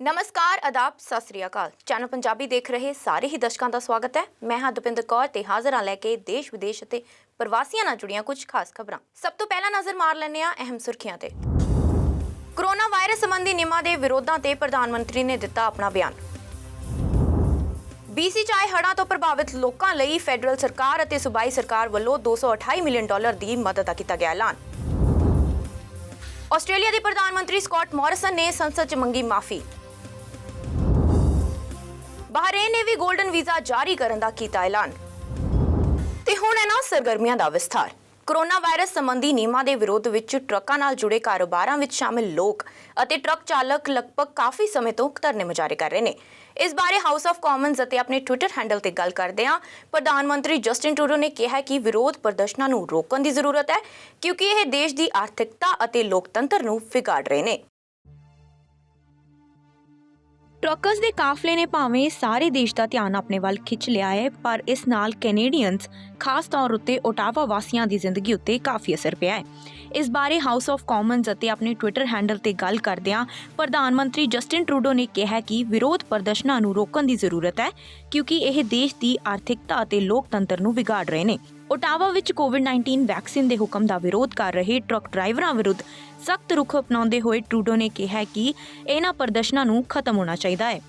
ਨਮਸਕਾਰ, ਆਦਾਬ, ਸਤਿ ਸ੍ਰੀ ਅਕਾਲ। ਚੈਨਲ ਪੰਜਾਬੀ ਦੇਖ ਰਹੇ ਸਾਰੇ ਹੀ ਦਰਸ਼ਕਾਂ ਦਾ ਸਵਾਗਤ ਹੈ। ਮੈਂ ਹਾਂ ਦੁਪਿੰਦਰ ਕੌਰ ਤੇ ਹਾਜ਼ਰ ਹਾਂ ਲੈ ਕੇ ਦੇਸ਼ ਵਿਦੇਸ਼ ਅਤੇ ਪ੍ਰਵਾਸੀਆਂ ਨਾਲ ਜੁੜੀਆਂ ਕੁਝ ਖਾਸ ਖਬਰਾਂ। ਸਭ ਤੋਂ ਪਹਿਲਾਂ ਨਜ਼ਰ ਮਾਰ ਲੈਂਦੇ ਹਾਂ ਅਹਿਮ ਸੁਰਖੀਆਂ ਤੇ। ਕੋਰੋਨਾ ਵਾਇਰਸ ਸੰਬੰਧੀ ਨਿਯਮਾਂ ਦੇ ਵਿਰੋਧਾਂ ਤੇ ਪ੍ਰਧਾਨ ਮੰਤਰੀ ਨੇ ਦਿੱਤਾ ਆਪਣਾ ਬਿਆਨ। BC 'ਚ ਆਏ ਹੜ੍ਹਾਂ ਤੋਂ ਪ੍ਰਭਾਵਿਤ ਲੋਕਾਂ ਲਈ ਫੈਡਰਲ ਸਰਕਾਰ ਅਤੇ ਸੂਬਾਈ ਸਰਕਾਰ ਵੱਲੋਂ $228 ਮਿਲੀਅਨ ਦੀ ਮਦਦ ਦਾ ਕੀਤਾ ਗਿਆ ਐਲਾਨ। ਆਸਟ੍ਰੇਲੀਆ ਦੇ ਪ੍ਰਧਾਨ ਮੰਤਰੀ ਸਕਾਟ ਮੋਰਿਸਨ ਨੇ ਸੰਸਦ 'ਚ ਮੰਗੀ ਮਾਫੀ। ਬਹਰੀਨ ਨੇ ਵੀ ਗੋਲਡਨ ਵੀਜ਼ਾ ਜਾਰੀ ਕਰਨ ਦਾ ਕੀਤਾ ਐਲਾਨ। ਤੇ ਹੁਣ ਇਹਨਾਂ ਸਰਗਰਮੀਆਂ ਦਾ ਵਿਸਥਾਰ। ਕੋਰੋਨਾ ਵਾਇਰਸ ਸੰਬੰਧੀ ਨਿਯਮਾਂ ਦੇ ਵਿਰੋਧ ਵਿੱਚ ਟਰੱਕਾਂ ਨਾਲ ਜੁੜੇ ਕਾਰੋਬਾਰਾਂ ਵਿੱਚ ਸ਼ਾਮਿਲ ਲੋਕ ਅਤੇ ਟਰੱਕ ਚਾਲਕ ਲਗਭਗ ਕਾਫੀ ਸਮੇਂ ਤੋਂ ਧਰਨੇ ਮੁਜ਼ਾਹਰੇ ਕਰ ਰਹੇ ਨੇ। ਇਸ ਬਾਰੇ ਹਾਊਸ ਆਫ ਕਾਮਨਸ ਅਤੇ ਆਪਣੇ ਟਵਿੱਟਰ ਹੈਂਡਲ ਤੇ ਗੱਲ ਕਰਦਿਆਂ ਪ੍ਰਧਾਨ ਮੰਤਰੀ ਜਸਟਿਨ ਟਰੂਡੋ ਨੇ ਕਿਹਾ ਕਿ ਵਿਰੋਧ ਪ੍ਰਦਰਸ਼ਨਾਂ ਨੂੰ ਰੋਕਣ ਦੀ ਜ਼ਰੂਰਤ ਹੈ ਕਿਉਂਕਿ ਇਹ ਦੇਸ਼ ਦੀ ਆਰਥਿਕਤਾ ਅਤੇ ਲੋਕਤੰਤਰ ਨੂੰ ਵਿਗਾੜ ਰਹੇ ਨੇ। ਟਰੱਕਰਸ ਦੇ ਕਾਫਲੇ ਨੇ ਭਾਵੇਂ ਸਾਰੇ ਦੇਸ਼ ਦਾ ਧਿਆਨ ਆਪਣੇ ਵੱਲ ਖਿੱਚ ਲਿਆ ਹੈ, ਪਰ ਇਸ ਨਾਲ ਕੈਨੇਡੀਅਨਸ ਖਾਸ ਤੌਰ ਉੱਤੇ ਓਟਾਵਾ ਵਾਸੀਆਂ ਦੀ ਜ਼ਿੰਦਗੀ ਉੱਤੇ ਕਾਫੀ ਅਸਰ ਪਿਆ ਹੈ। ਇਸ ਬਾਰੇ ਹਾਊਸ ਆਫ ਕਾਮਨਸ ਅਤੇ ਆਪਣੇ ਟਵਿੱਟਰ ਹੈਂਡਲ ਤੇ ਗੱਲ ਕਰਦਿਆਂ ਪ੍ਰਧਾਨ ਮੰਤਰੀ ਜਸਟਿਨ ਟਰੂਡੋ ਨੇ ਕਿਹਾ ਕਿ ਵਿਰੋਧ ਪ੍ਰਦਰਸ਼ਨਾਂ ਨੂੰ ਰੋਕਣ ਦੀ ਜ਼ਰੂਰਤ ਹੈ ਕਿਉਂਕਿ ਇਹ ਦੇਸ਼ ਦੀ ਆਰਥਿਕਤਾ ਅਤੇ ਲੋਕਤੰਤਰ ਨੂੰ ਵਿਗਾੜ ਰਹੇ ਨੇ। ਓਟਾਵਾ ਵਿੱਚ ਕੋਵਿਡ-19 ਵੈਕਸੀਨ ਦੇ ਹੁਕਮ ਦਾ ਵਿਰੋਧ ਕਰ ਰਹੇ ਟਰੱਕ ਡਰਾਈਵਰਾਂ ਵਿਰੁੱਧ ਸਖਤ ਰੁਖ ਅਪਣਾਉਂਦੇ ਹੋਏ ਟਰੂਡੋ ਨੇ ਕਿਹਾ ਕਿ ਇਹਨਾਂ ਪ੍ਰਦਰਸ਼ਨਾਂ ਨੂੰ ਖਤਮ ਹੋਣਾ ਚਾਹੀਦਾ ਹੈ।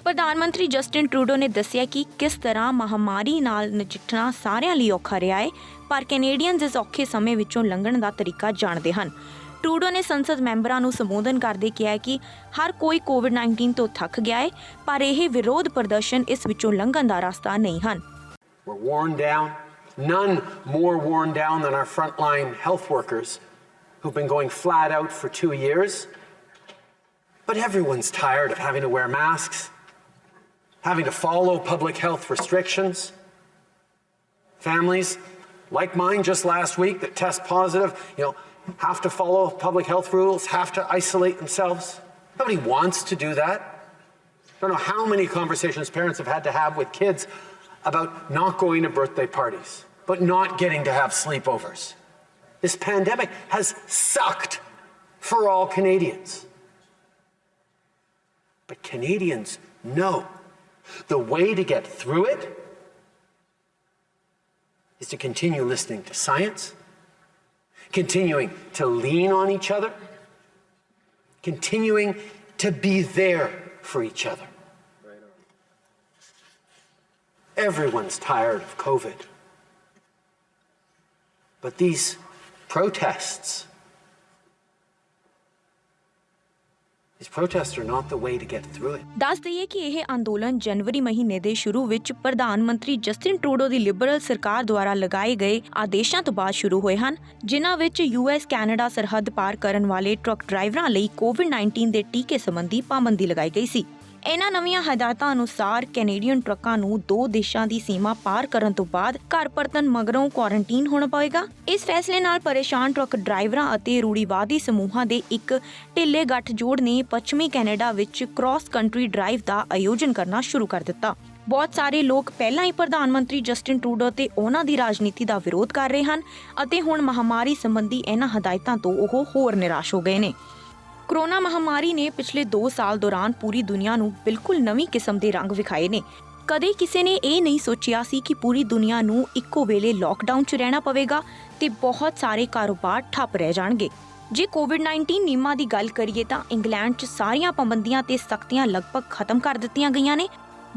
ਪ੍ਰਧਾਨ ਮੰਤਰੀ ਜਸਟਿਨ ਟਰੂਡੋ ਨੇ ਦੱਸਿਆ ਕਿ ਕਿਸ ਤਰ੍ਹਾਂ ਮਹਾਮਾਰੀ ਨਾਲ ਨਜਿੱਠਣਾ ਸਾਰਿਆਂ ਲਈ ਔਖਾ ਰਿਹਾ ਹੈ, ਪਰ ਕੈਨੇਡੀਅਨਜ਼ ਇਸ ਔਖੇ ਸਮੇਂ ਵਿੱਚੋਂ ਲੰਘਣ ਦਾ ਤਰੀਕਾ ਜਾਣਦੇ ਹਨ। ਟਰੂਡੋ ਨੇ ਸੰਸਦ ਮੈਂਬਰਾਂ ਨੂੰ ਸੰਬੋਧਨ ਕਰਦੇ ਕਿਹਾ ਕਿ ਹਰ ਕੋਈ ਕੋਵਿਡ-19 ਤੋਂ ਥੱਕ ਗਿਆ ਹੈ, ਪਰ ਇਹ ਵਿਰੋਧ ਪ੍ਰਦਰਸ਼ਨ ਇਸ ਵਿੱਚੋਂ ਲੰਘਣ ਦਾ ਰਸਤਾ ਨਹੀਂ ਹਨ। None more worn down than our frontline health workers who've been going flat out for 2 years. But everyone's tired of having to wear masks, having to follow public health restrictions. Families like mine just last week that test positive, have to follow public health rules, have to isolate themselves. Nobody wants to do that. I don't know how many conversations parents have had to have with kids about not going to birthday parties, but not getting to have sleepovers. This pandemic has sucked for all Canadians. But Canadians know the way to get through it is to continue listening to science, continuing to lean on each other, continuing to be there for each other. Everyone's tired of COVID. But these protests are not the way to get through it. ਦੱਸ ਦਈਏ ਕਿ ਇਹ ਅੰਦੋਲਨ ਜਨਵਰੀ ਮਹੀਨੇ ਦੇ ਸ਼ੁਰੂ ਵਿੱਚ ਪ੍ਰਧਾਨ ਮੰਤਰੀ ਜਸਟਿਨ ਟਰੂਡੋ ਦੀ ਲਿਬਰਲ ਸਰਕਾਰ ਦੁਆਰਾ ਲਗਾਏ ਗਏ ਆਦੇਸ਼ਾਂ ਤੋਂ ਬਾਅਦ ਸ਼ੁਰੂ ਹੋਏ ਹਨ, ਜਿਨ੍ਹਾਂ ਵਿੱਚ US ਕੈਨੇਡਾ ਸਰਹੱਦ ਪਾਰ ਕਰਨ ਵਾਲੇ ਟਰੱਕ ਡਰਾਈਵਰਾਂ ਲਈ ਕੋਵਿਡ-19 ਦੇ ਟੀਕੇ ਸੰਬੰਧੀ ਪਾਬੰਦੀ ਲਗਾਈ ਗਈ ਸੀ। ਇਹਨਾਂ ਨਵੀਆਂ ਹਦਾਇਤਾਂ ਅਨੁਸਾਰ ਕੈਨੇਡੀਅਨ ਟਰੱਕਾਂ ਨੂੰ 2 ਦੇਸ਼ਾਂ ਦੀ ਸੀਮਾ ਪਾਰ ਕਰਨ ਤੋਂ ਬਾਅਦ ਘਰ ਪਰਤਣ ਮਗਰੋਂ ਕੁਆਰੰਟੀਨ ਹੋਣਾ ਪਵੇਗਾ। ਇਸ ਫੈਸਲੇ ਨਾਲ ਪਰੇਸ਼ਾਨ ਟਰੱਕ ਡਰਾਈਵਰਾਂ ਅਤੇ ਰੂੜੀਵਾਦੀ ਸਮੂਹਾਂ ਦੇ ਇੱਕ ਢਿੱਲੇ ਗੱਠਜੋੜ ਨੇ ਪੱਛਮੀ ਕੈਨੇਡਾ ਵਿੱਚ ਕ੍ਰਾਸ ਕੰਟਰੀ ਡਰਾਈਵ ਦਾ ਆਯੋਜਨ ਕਰਨਾ ਸ਼ੁਰੂ ਕਰ ਦਿੱਤਾ। ਬਹੁਤ ਸਾਰੇ ਲੋਕ ਪਹਿਲਾਂ ਹੀ ਪ੍ਰਧਾਨ ਮੰਤਰੀ ਜਸਟਿਨ ਟਰੂਡੋ ਤੇ ਉਹਨਾਂ ਦੀ ਰਾਜਨੀਤੀ ਦਾ ਵਿਰੋਧ ਕਰ ਰਹੇ ਹਨ ਅਤੇ ਹੁਣ ਮਹਾਮਾਰੀ ਸੰਬੰਧੀ ਇਹਨਾਂ ਹਦਾਇਤਾਂ ਤੋਂ ਉਹ ਹੋਰ ਨਿਰਾਸ਼ ਹੋ ਗਏ ਨੇ। ਕੋਰੋਨਾ ਮਹਾਮਾਰੀ ਨੇ ਪਿਛਲੇ 2 ਸਾਲ ਦੌਰਾਨ ਪੂਰੀ ਦੁਨੀਆ ਨੂੰ ਬਿਲਕੁਲ ਨਵੀਂ ਕਿਸਮ ਦੇ ਰੰਗ ਵਿਖਾਏ ਨੇ। ਕਦੇ ਕਿਸੇ ਨੇ ਇਹ ਨਹੀਂ ਸੋਚਿਆ ਸੀ ਕਿ ਪੂਰੀ ਦੁਨੀਆ ਨੂੰ ਇੱਕੋ ਵੇਲੇ ਲਾਕਡਾਊਨ 'ਚ ਰਹਿਣਾ ਪਵੇਗਾ ਤੇ ਬਹੁਤ ਸਾਰੇ ਕਾਰੋਬਾਰ ਠੱਪ ਰਹਿ ਜਾਣਗੇ। ਜੇ ਕੋਵਿਡ-19 ਨਿਯਮਾਂ ਦੀ ਗੱਲ ਕਰੀਏ ਤਾਂ ਇੰਗਲੈਂਡ 'ਚ ਸਾਰੀਆਂ ਪਾਬੰਦੀਆਂ ਤੇ ਸਖਤੀਆਂ ਲਗਭਗ ਖਤਮ ਕਰ ਦਿੱਤੀਆਂ ਗਈਆਂ ਨੇ।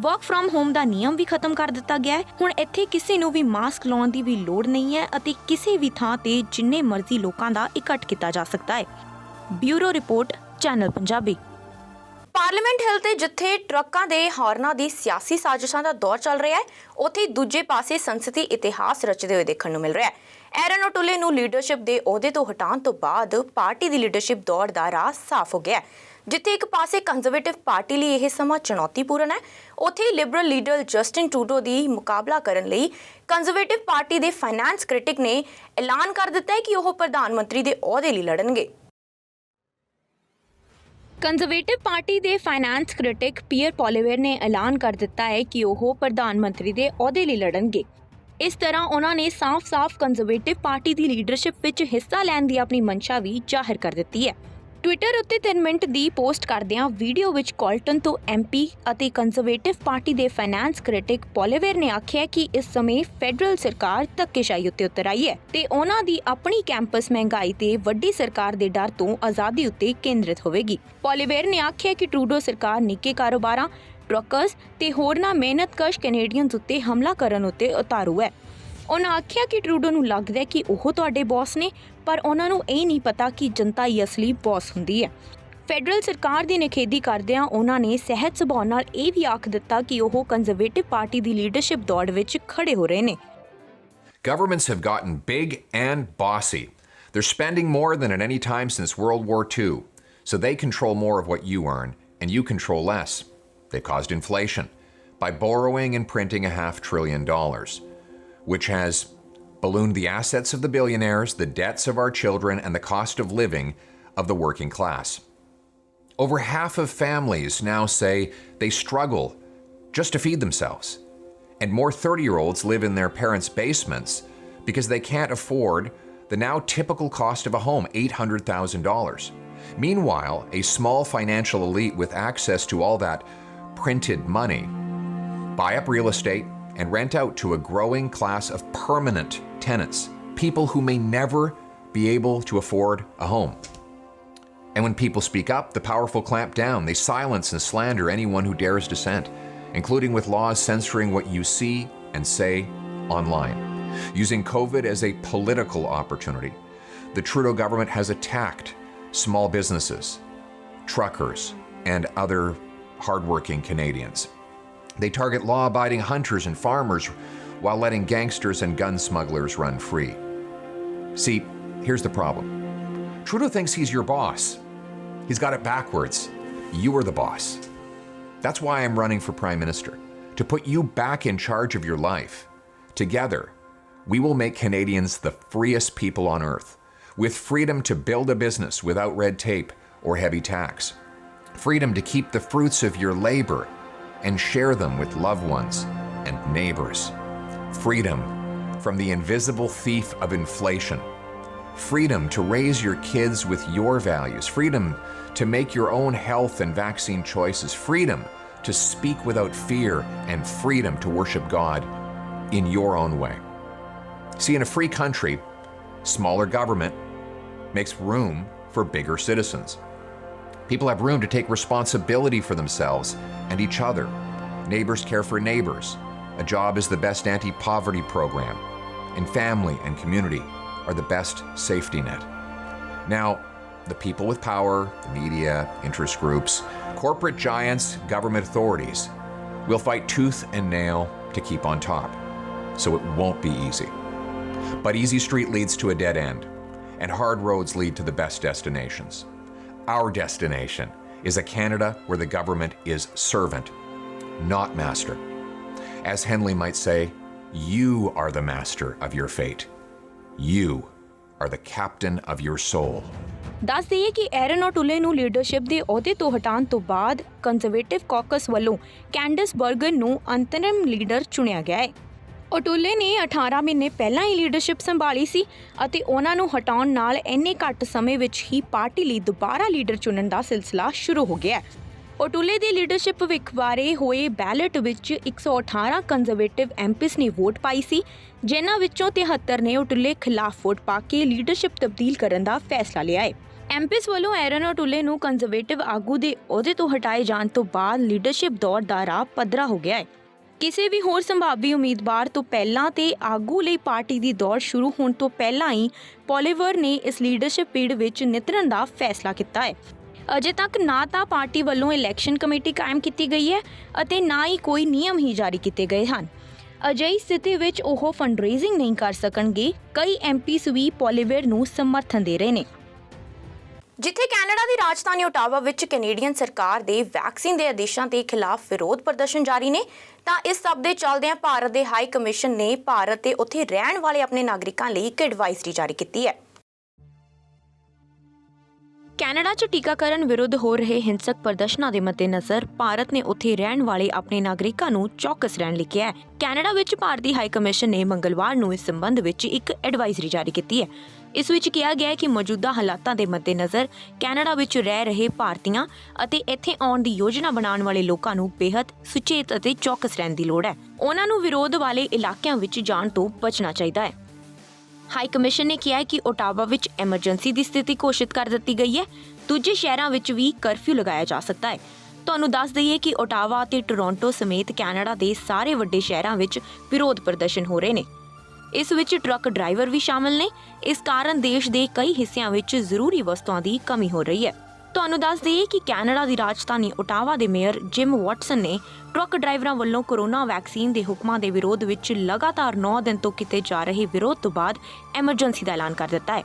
ਵਰਕ ਫਰਮ ਹੋਮ ਦਾ ਨਿਯਮ ਵੀ ਖਤਮ ਕਰ ਦਿੱਤਾ ਗਿਆ ਹੈ। ਹੁਣ ਇੱਥੇ ਕਿਸੇ ਨੂੰ ਵੀ ਮਾਸਕ ਲਾਉਣ ਦੀ ਵੀ ਲੋੜ ਨਹੀਂ ਹੈ ਅਤੇ ਕਿਸੇ ਵੀ ਥਾਂ ਤੇ ਜਿੰਨੇ ਮਰਜ਼ੀ ਲੋਕਾਂ ਦਾ ਇਕੱਠ ਕੀਤਾ ਜਾ ਸਕਦਾ ਹੈ। Bureau report, channel Punjabi. Parliament Hill ਤੇ ਜਿੱਥੇ ਟਰੱਕਾਂ ਦੇ ਹਾਰਨਾਂ ਦੀ ਸਿਆਸੀ ਸਾਜ਼ਿਸ਼ਾਂ ਦਾ ਦੌਰ ਚੱਲ ਰਿਹਾ ਹੈ, ਉੱਥੇ ਦੂਜੇ ਪਾਸੇ ਸੰਸਦੀ ਇਤਿਹਾਸ ਰਚਦੇ ਹੋਏ ਦੇਖਣ ਨੂੰ ਮਿਲ ਰਿਹਾ ਹੈ। ਐਰਨ ਓਟੁਲੇ ਨੂੰ ਲੀਡਰਸ਼ਿਪ ਦੇ ਅਹੁਦੇ ਤੋਂ ਹਟਾਉਣ ਤੋਂ ਬਾਅਦ ਪਾਰਟੀ ਦੀ ਲੀਡਰਸ਼ਿਪ ਦੌੜ ਦਾ ਰਾਹ ਸਾਫ਼ ਹੋ ਗਿਆ ਹੈ। ਜਿੱਥੇ ਇੱਕ ਪਾਸੇ ਕੰਜ਼ਰਵੇਟਿਵ ਪਾਰਟੀ ਲਈ ਇਹ ਸਮਾਂ ਚੁਣੌਤੀਪੂਰਨ ਹੈ, ਉੱਥੇ ਲਿਬਰਲ ਲੀਡਰ ਜਸਟਿਨ ਟਰੂਡੋ ਦੀ ਮੁਕਾਬਲਾ ਕਰਨ ਲਈ ਕੰਜ਼ਰਵੇਟਿਵ ਪਾਰਟੀ ਦੇ ਫਾਈਨੈਂਸ ਕ੍ਰਿਟਿਕ ਨੇ ਐਲਾਨ ਕਰ ਦਿੱਤਾ ਹੈ ਕਿ ਉਹ ਪ੍ਰਧਾਨ ਮੰਤਰੀ ਦੇ ਅਹੁਦੇ ਲਈ ਲੜਨਗੇ। ਕੰਜ਼ਰਵੇਟਿਵ ਪਾਰਟੀ ਦੇ ਫਾਈਨੈਂਸ ਕ੍ਰਿਟਿਕ ਪੀਅਰ ਪੋਲੀਵੇਰ ਨੇ ਐਲਾਨ ਕਰ ਦਿੱਤਾ ਹੈ ਕਿ ਉਹ ਪ੍ਰਧਾਨ ਮੰਤਰੀ ਦੇ ਅਹੁਦੇ ਲਈ ਲੜਨਗੇ। ਇਸ ਤਰ੍ਹਾਂ ਉਹਨਾਂ ਨੇ ਸਾਫ਼-ਸਾਫ਼ ਕੰਜ਼ਰਵੇਟਿਵ ਪਾਰਟੀ ਦੀ ਲੀਡਰਸ਼ਿਪ ਵਿੱਚ ਹਿੱਸਾ ਲੈਣ ਦੀ ਆਪਣੀ ਮਨਸ਼ਾ ਵੀ ਜ਼ਾਹਿਰ ਕਰ ਦਿੱਤੀ ਹੈ। ਟਵਿੱਟਰ ਉੱਤੇ 3 ਮਿੰਟ ਦੀ ਪੋਸਟ ਕਰਦਿਆਂ ਵੀਡੀਓ ਵਿੱਚ ਕੋਲਟਨ ਤੋਂ MP ਅਤੇ ਕੰਜ਼ਰਵੇਟਿਵ ਪਾਰਟੀ ਦੇ ਫਾਈਨੈਂਸ ਕ੍ਰਿਟਿਕ ਪੋਲੀਵੇਰ ਨੇ ਆਖਿਆ ਕਿ ਇਸ ਸਮੇਂ ਫੈਡਰਲ ਸਰਕਾਰ ਧੱਕੇਸ਼ਾਹੀ ਉੱਤੇ ਉਤਰ ਆਈ ਹੈ ਤੇ ਉਹਨਾਂ ਦੀ ਆਪਣੀ ਕੈਂਪਸ ਮਹਿੰਗਾਈ ਤੇ ਵੱਡੀ ਸਰਕਾਰ ਦੇ ਡਰ ਤੋਂ ਆਜ਼ਾਦੀ ਉੱਤੇ ਕੇਂਦਰਿਤ ਹੋਵੇਗੀ। ਪੋਲੀਵੇਰ ਨੇ ਆਖਿਆ ਕਿ ਟਰੂਡੋ ਸਰਕਾਰ ਨਿੱਕੇ ਕਾਰੋਬਾਰਾਂ, ਟਰੱਕਰਸ ਤੇ ਹੋਰਨਾਂ ਮਿਹਨਤਕਸ਼ ਕੈਨੇਡੀਅਨਸ ਉੱਤੇ ਹਮਲਾ ਕਰਨ ਉੱਤੇ ਉਤਾਰੂ ਹੈ। ਉਹਨਾਂ ਆਖਿਆ ਕਿ ਟਰੂਡੋ ਨੂੰ ਲੱਗਦਾ ਹੈ ਕਿ ਉਹ ਤੁਹਾਡੇ ਬੌਸ ਨੇ, ਪਰ ਉਹਨਾਂ ਨੂੰ ਇਹ ਨਹੀਂ ਪਤਾ ਕਿ ਜਨਤਾ ਹੀ ਅਸਲੀ ਬੌਸ ਹੁੰਦੀ ਹੈ। ਫੈਡਰਲ ਸਰਕਾਰ ਦੀ ਨਿਖੇਧੀ ਕਰਦਿਆਂ ਉਹਨਾਂ ਨੇ ਸਹਿਜ ਸੁਭਾਅ ਨਾਲ ਇਹ ਵੀ ਆਖ ਦਿੱਤਾ ਕਿ ਉਹ ਕੰਜ਼ਰਵੇਟਿਵ ਪਾਰਟੀ ਦੀ ਲੀਡਰਸ਼ਿਪ ਦੌੜ ਵਿੱਚ ਖੜੇ ਹੋ ਰਹੇ ਨੇ। Governments have gotten big and bossy. They're spending more than at any time since World War II, so they control more of what you earn, and you control less. They've caused inflation by borrowing and printing $500 billion. Which has ballooned the assets of the billionaires, the debts of our children, and the cost of living of the working class. Over half of families now say they struggle just to feed themselves. And more 30-year-olds live in their parents' basements because they can't afford the now typical cost of a home, $800,000. Meanwhile, a small financial elite with access to all that printed money buy up real estate and rent out to a growing class of permanent tenants, people who may never be able to afford a home. And when people speak up, the powerful clamp down. They silence and slander anyone who dares dissent, including with laws censoring what you see and say online. Using COVID as a political opportunity, the Trudeau government has attacked small businesses, truckers, and other hardworking Canadians. They target law-abiding hunters and farmers while letting gangsters and gun smugglers run free. See, here's the problem. Trudeau thinks he's your boss. He's got it backwards. You are the boss. That's why I'm running for Prime Minister, to put you back in charge of your life. Together, we will make Canadians the freest people on earth, with freedom to build a business without red tape or heavy tax. Freedom to keep the fruits of your labor and share them with loved ones and neighbors. Freedom from the invisible thief of inflation. Freedom to raise your kids with your values. Freedom to make your own health and vaccine choices. Freedom to speak without fear, and freedom to worship God in your own way. See, in a free country, smaller government makes room for bigger citizens. People have room to take responsibility for themselves and each other. Neighbors care for neighbors. A job is the best anti-poverty program. And family and community are the best safety net. Now, the people with power, the media, interest groups, corporate giants, government authorities will fight tooth and nail to keep on top. So it won't be easy. But easy street leads to a dead end, and hard roads lead to the best destinations. Our destination is a Canada where the government is servant, not master. As Henley might say, you are the master of your fate. You are the captain of your soul. ਦੱਸ ਦਈਏ ਕਿ iron ਓਟੁਲੇ ਨੂੰ leadership ਦੇ ਅਹੁਦੇ ਤੋਂ ਹਟਾਉਣ ਤੋਂ ਬਾਅਦ ਕੰਜ਼ਰਵੇਟਿਵ ਕਾਕਸ ਵੱਲੋਂ ਕੈਂਡਿਸ ਬਰਗਨ ਨੂੰ ਅੰਤਰਿਮ ਲੀਡਰ ਚੁਣਿਆ ਗਿਆ ਹੈ। ਓਟੁਲੇ ਨੇ 18 ਮਹੀਨੇ ਪਹਿਲਾਂ ਹੀ ਲੀਡਰਸ਼ਿਪ ਸੰਭਾਲੀ ਸੀ ਅਤੇ ਉਹਨਾਂ ਨੂੰ ਹਟਾਉਣ ਨਾਲ ਇੰਨੇ ਘੱਟ ਸਮੇਂ ਵਿੱਚ ਹੀ ਪਾਰਟੀ ਲਈ ਦੁਬਾਰਾ ਲੀਡਰ ਚੁਣਨ ਦਾ ਸਿਲਸਿਲਾ ਸ਼ੁਰੂ ਹੋ ਗਿਆ। ਓਟੁਲੇ ਦੀ ਲੀਡਰਸ਼ਿਪ ਭਵਿੱਖ ਬਾਰੇ ਹੋਏ ਬੈਲਟ ਵਿੱਚ 118 ਕੰਜ਼ਰਵੇਟਿਵ ਐਮਪੀਸ ਨੇ ਵੋਟ ਪਾਈ ਸੀ, ਜਿਨ੍ਹਾਂ ਵਿੱਚੋਂ 73 ਨੇ ਓਟੁਲੇ ਖਿਲਾਫ ਵੋਟ ਪਾ ਕੇ ਲੀਡਰਸ਼ਿਪ ਤਬਦੀਲ ਕਰਨ ਦਾ ਫੈਸਲਾ ਲਿਆ ਹੈ। ਐਮਪੀਸ ਵੱਲੋਂ ਐਰਨ ਓਟੁਲੇ ਨੂੰ ਕੰਜ਼ਰਵੇਟਿਵ ਆਗੂ ਦੇ ਅਹੁਦੇ ਤੋਂ ਹਟਾਏ ਜਾਣ ਤੋਂ ਬਾਅਦ ਲੀਡਰਸ਼ਿਪ ਦੌੜ ਦਾ ਰਾਹ ਪੱਧਰਾ ਹੋ ਗਿਆ ਹੈ। ਕਿਸੇ ਵੀ ਹੋਰ ਸੰਭਾਵੀ ਉਮੀਦਵਾਰ ਤੋਂ ਪਹਿਲਾਂ ਤੇ ਆਗੂ ਲਈ ਪਾਰਟੀ ਦੀ ਦੌੜ ਸ਼ੁਰੂ ਹੋਣ ਤੋਂ ਪਹਿਲਾਂ ਹੀ ਪੋਲੀਵੇਰ ਨੇ ਇਸ ਲੀਡਰਸ਼ਿਪ ਪੀੜ ਵਿੱਚ ਨਿਤਰਨ ਦਾ ਫੈਸਲਾ ਕੀਤਾ ਹੈ। ਅਜੇ ਤੱਕ ਨਾ ਤਾਂ ਪਾਰਟੀ ਵੱਲੋਂ ਇਲੈਕਸ਼ਨ ਕਮੇਟੀ ਕਾਇਮ ਕੀਤੀ ਗਈ ਹੈ ਅਤੇ ਨਾ ਹੀ ਕੋਈ ਨਿਯਮ ਹੀ ਜਾਰੀ ਕੀਤੇ ਗਏ ਹਨ। ਅਜਿਹੀ ਸਥਿਤੀ ਵਿੱਚ ਉਹ ਫੰਡਰੇਜ਼ਿੰਗ ਨਹੀਂ ਕਰ ਸਕਣਗੇ। ਕਈ ਐਮਪੀਸ ਵੀ ਪੋਲੀਵੇਰ ਨੂੰ ਸਮਰਥਨ ਦੇ ਰਹੇ ਨੇ। ਜਿੱਥੇ ਕੈਨੇਡਾ ਦੀ ਰਾਜਧਾਨੀ ਓਟਾਵਾ ਵਿੱਚ ਕੈਨੇਡੀਅਨ ਸਰਕਾਰ ਦੇ ਵੈਕਸੀਨ ਦੇ ਆਦੇਸ਼ਾਂ ਦੇ ਖਿਲਾਫ ਵਿਰੋਧ ਪ੍ਰਦਰਸ਼ਨ ਜਾਰੀ ਨੇ, ਤਾਂ ਇਸ ਸਭ ਦੇ ਚੱਲਦਿਆਂ ਭਾਰਤ ਦੇ ਹਾਈ ਕਮਿਸ਼ਨ ਨੇ ਭਾਰਤ ਤੇ ਉੱਥੇ ਰਹਿਣ ਵਾਲੇ ਆਪਣੇ ਨਾਗਰਿਕਾਂ ਲਈ ਇੱਕ ਐਡਵਾਈਜ਼ਰੀ ਜਾਰੀ ਕੀਤੀ ਹੈ। ਕੈਨੇਡਾ 'ਚ ਟੀਕਾਕਰਨ ਵਿਰੁੱਧ ਹੋ ਰਹੇ ਹਿੰਸਕ ਪ੍ਰਦਰਸ਼ਨਾਂ ਦੇ ਮੱਦੇਨਜ਼ਰ ਭਾਰਤ ਨੇ ਉੱਥੇ ਰਹਿਣ ਵਾਲੇ ਆਪਣੇ ਨਾਗਰਿਕਾਂ ਨੂੰ ਚੌਕਸ ਰਹਿਣ ਲਈ ਕਿਹਾ ਹੈ। ਕੈਨੇਡਾ ਵਿੱਚ ਭਾਰਤੀ ਹਾਈ ਕਮਿਸ਼ਨ ਨੇ ਮੰਗਲਵਾਰ ਨੂੰ ਇਸ ਸੰਬੰਧ ਵਿੱਚ ਇੱਕ ਐਡਵਾਈਜ਼ਰੀ ਜਾਰੀ ਕੀਤੀ ਹੈ। ਇਸ ਵਿੱਚ ਕਿਹਾ ਗਿਆ ਹੈ ਕਿ ਮੌਜੂਦਾ ਹਾਲਾਤਾਂ ਦੇ ਮੱਦੇਨਜ਼ਰ ਕੈਨੇਡਾ ਵਿੱਚ ਰਹਿ ਰਹੇ ਭਾਰਤੀਆਂ ਅਤੇ ਇੱਥੇ ਆਉਣ ਦੀ ਯੋਜਨਾ ਬਣਾਉਣ ਵਾਲੇ ਲੋਕਾਂ ਨੂੰ ਬੇहद ਸੁਚੇਤ ਅਤੇ ਚੌਕਸ ਰਹਿਣ ਦੀ ਲੋੜ ਹੈ। ਉਹਨਾਂ ਨੂੰ ਵਿਰੋਧ ਵਾਲੇ ਇਲਾਕਿਆਂ ਵਿੱਚ ਜਾਣ ਤੋਂ ਬਚਣਾ ਚਾਹੀਦਾ ਹੈ। ਹਾਈ ਕਮਿਸ਼ਨ ਨੇ ਕਿਹਾ ਹੈ ਕਿ ਓਟਾਵਾ ਵਿੱਚ ਐਮਰਜੈਂਸੀ ਦੀ ਸਥਿਤੀ ਘੋਸ਼ਿਤ ਕਰ ਦਿੱਤੀ ਗਈ ਹੈ। ਦੂਜੇ ਸ਼ਹਿਰਾਂ ਵਿੱਚ ਵੀ ਕਰਫਿਊ ਲਗਾਇਆ ਜਾ ਸਕਦਾ ਹੈ। ਤੁਹਾਨੂੰ ਦੱਸ ਦਈਏ ਕਿ ਓਟਾਵਾ ਅਤੇ ਟੋਰਾਂਟੋ ਸਮੇਤ ਕੈਨੇਡਾ ਦੇ ਸਾਰੇ ਵੱਡੇ ਸ਼ਹਿਰਾਂ ਵਿੱਚ ਵਿਰੋਧ ਪ੍ਰਦਰਸ਼ਨ ਹੋ ਰਹੇ ਨੇ। ਇਸ ਵਿੱਚ ਟਰੱਕ ਡਰਾਈਵਰ ਵੀ ਸ਼ਾਮਲ ਨੇ। ਇਸ ਕਾਰਨ ਦੇਸ਼ ਦੇ ਕਈ ਹਿੱਸਿਆਂ ਵਿੱਚ ਜ਼ਰੂਰੀ ਵਸਤੂਆਂ ਦੀ ਕਮੀ ਹੋ ਰਹੀ ਹੈ। ਤੁਹਾਨੂੰ ਦੱਸ ਦਈਏ ਕਿ ਕੈਨੇਡਾ ਦੀ ਰਾਜਧਾਨੀ ਓਟਾਵਾ ਦੇ ਮੇਅਰ ਜਿਮ ਵਾਟਸਨ ਨੇ ਟਰੱਕ ਡਰਾਈਵਰਾਂ ਵੱਲੋਂ ਕੋਰੋਨਾ ਵੈਕਸੀਨ ਦੇ ਹੁਕਮਾਂ ਦੇ ਵਿਰੋਧ ਵਿੱਚ ਲਗਾਤਾਰ 9 ਦਿਨ ਤੋਂ ਕੀਤੇ ਜਾ ਰਹੇ ਵਿਰੋਧ ਤੋਂ ਬਾਅਦ ਐਮਰਜੈਂਸੀ ਦਾ ਐਲਾਨ ਕਰ ਦਿੱਤਾ ਹੈ।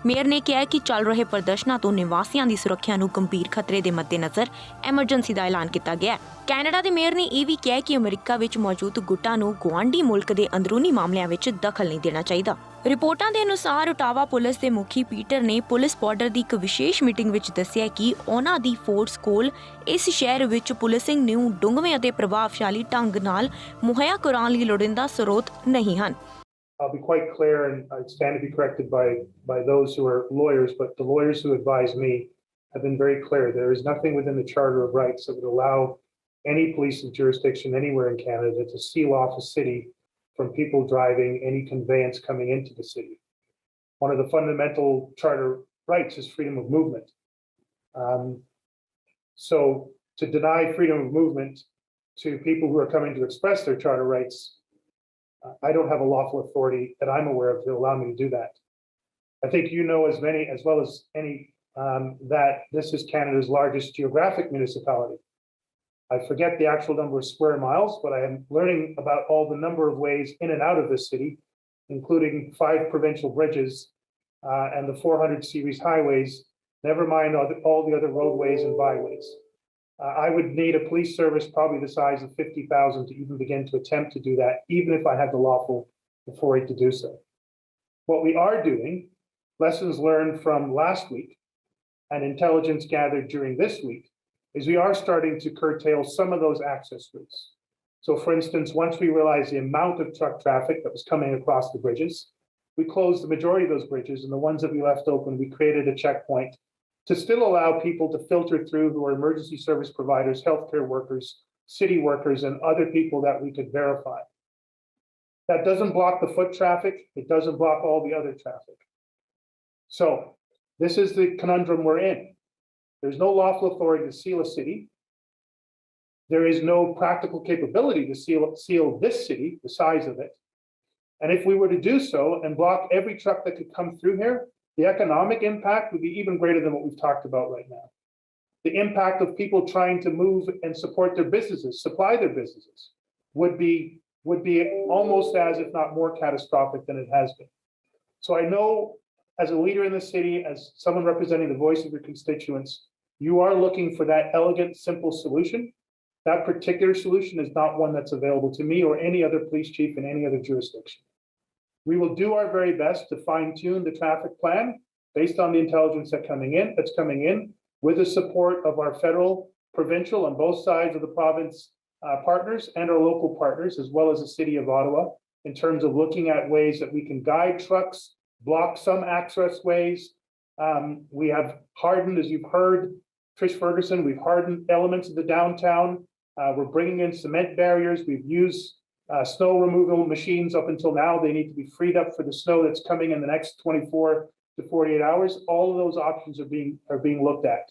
ਮੇਅਰ ਨੇ ਕਿਹਾ ਕਿ ਚੱਲ ਰਹੇ ਪ੍ਰਦਰਸ਼ਨਾਂ ਤੋਂ ਨਿਵਾਸੀਆਂ ਦੀ ਸੁਰੱਖਿਆ ਨੂੰ ਗੰਭੀਰ ਖਤਰੇ ਦੇ ਮੱਦੇਨਜ਼ਰ ਐਮਰਜੈਂਸੀ ਦਾ ਐਲਾਨ ਕੀਤਾ ਗਿਆ ਹੈ। ਕੈਨੇਡਾ ਦੇ ਮੇਅਰ ਨੇ ਇਹ ਵੀ ਕਿਹਾ ਕਿ ਅਮਰੀਕਾ ਵਿੱਚ ਮੌਜੂਦ ਗੁੱਟਾਂ ਨੂੰ ਗੁਆਂਢੀ ਮੁਲਕ ਦੇ ਅੰਦਰੂਨੀ ਮਾਮਲਿਆਂ ਵਿੱਚ ਦਖਲ ਨਹੀਂ ਦੇਣਾ ਚਾਹੀਦਾ। ਰਿਪੋਰਟਾਂ ਦੇ ਅਨੁਸਾਰ ਓਟਾਵਾ ਪੁਲਿਸ ਦੇ ਮੁਖੀ ਪੀਟਰ ਨੇ ਪੁਲਿਸ ਬਾਰਡਰ ਦੀ ਇੱਕ ਵਿਸ਼ੇਸ਼ ਮੀਟਿੰਗ ਵਿੱਚ ਦੱਸਿਆ ਕਿ ਉਹਨਾਂ ਦੀ ਫੋਰਸ ਕੋਲ ਇਸ ਸ਼ਹਿਰ ਵਿੱਚ ਪੁਲਿਸਿੰਗ ਨੂੰ ਡੂੰਘਵੇਂ ਅਤੇ ਪ੍ਰਭਾਵਸ਼ਾਲੀ ਢੰਗ ਨਾਲ ਮੁਹੱਈਆ ਕਰਾਉਣ ਲਈ ਲੋੜੀਂਦਾ ਸਰੋਤ ਨਹੀਂ ਹਨ। I'll be quite clear, and I stand to be corrected by those who are lawyers, but the lawyers who advise me have been very clear. There is nothing within the Charter of Rights that would allow any police jurisdiction anywhere in Canada to seal off a city from people driving any conveyance coming into the city. One of the fundamental Charter rights is freedom of movement. So to deny freedom of movement to people who are coming to express their Charter rights, I don't have a lawful authority that I'm aware of to allow me to do that. I think you know as well as any, that this is Canada's largest geographic municipality. I forget the actual number of square miles, but I am learning about all the number of ways in and out of this city, including 5 provincial bridges and the 400 series highways, never mind all the other roadways and byways. I would need a police service probably the size of 50,000 to even begin to attempt to do that, even if I had the lawful authority to do so. What we are doing, lessons learned from last week and intelligence gathered during this week, is we are starting to curtail some of those access routes. So for instance, once we realized the amount of truck traffic that was coming across the bridges, we closed the majority of those bridges, and the ones that we left open, we created a checkpoint to still allow people to filter through who are emergency service providers, healthcare workers, city workers, and other people that we could verify. That doesn't block the foot traffic. It doesn't block all the other traffic. So this is the conundrum we're in. There's no lawful authority to seal a city. There is no practical capability to seal this city, the size of it. And if we were to do so and block every truck that could come through here, the economic impact would be even greater than what we've talked about right now. The impact of people trying to move and support their businesses, supply their businesses, would be almost as, if not more catastrophic than it has been. So I know as a leader in the city, as someone representing the voice of your constituents, you are looking for that elegant, simple solution. That particular solution is not one that's available to me or any other police chief in any other jurisdiction. We will do our very best to fine-tune the traffic plan based on the intelligence that's coming in with the support of our federal, provincial, on both sides of the province partners and our local partners, as well as the City of Ottawa, in terms of looking at ways that we can guide trucks, block some access ways. We have hardened, as you've heard, Trish Ferguson, we've hardened elements of the downtown. We're bringing in cement barriers. We've used snow removal machines up until now. They need to be freed up for the snow that's coming in the next 24 to 48 hours. All of those options are being looked at.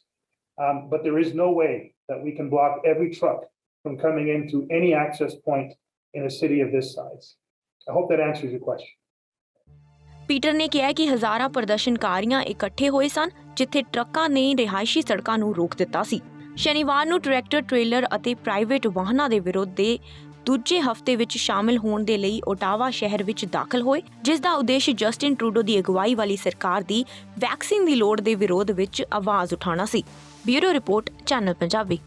But there is no way that we can block every truck from coming in through any access point in a city of this size. I hope that answers your question. Peter ਨੇ ਕਿਹਾ ਕਿ ਹਜ਼ਾਰਾਂ ਪ੍ਰਦਰਸ਼ਨਕਾਰੀਆਂ ਇਕੱਠੇ ਹੋਏ ਸਨ, ਜਿੱਥੇ ਟਰੱਕਾਂ ਨੇ ਰਿਹਾਇਸ਼ੀ ਸੜਕਾਂ ਨੂੰ ਰੋਕ ਦਿੱਤਾ ਸੀ। ਸ਼ਨੀਵਾਰ ਨੂੰ ਟਰੈਕਟਰ, ਟ੍ਰੇਲਰ ਅਤੇ ਪ੍ਰਾਈਵੇਟ ਵਾਹਨਾਂ ਦੇ ਵਿਰੋਧ ਦੇ ਦੂਜੇ ਹਫ਼ਤੇ ਵਿੱਚ ਸ਼ਾਮਲ ਹੋਣ ਦੇ ਲਈ ਓਟਾਵਾ ਸ਼ਹਿਰ ਵਿੱਚ ਦਾਖਲ ਹੋਏ, ਜਿਸ ਦਾ ਉਦੇਸ਼ ਜਸਟਿਨ ਟਰੂਡੋ ਦੀ ਅਗਵਾਈ ਵਾਲੀ ਸਰਕਾਰ ਦੀ ਵੈਕਸੀਨ ਦੀ ਲੋੜ ਦੇ ਵਿਰੋਧ ਵਿੱਚ ਆਵਾਜ਼ ਉਠਾਉਣਾ ਸੀ। Bureau report, channel Punjabi.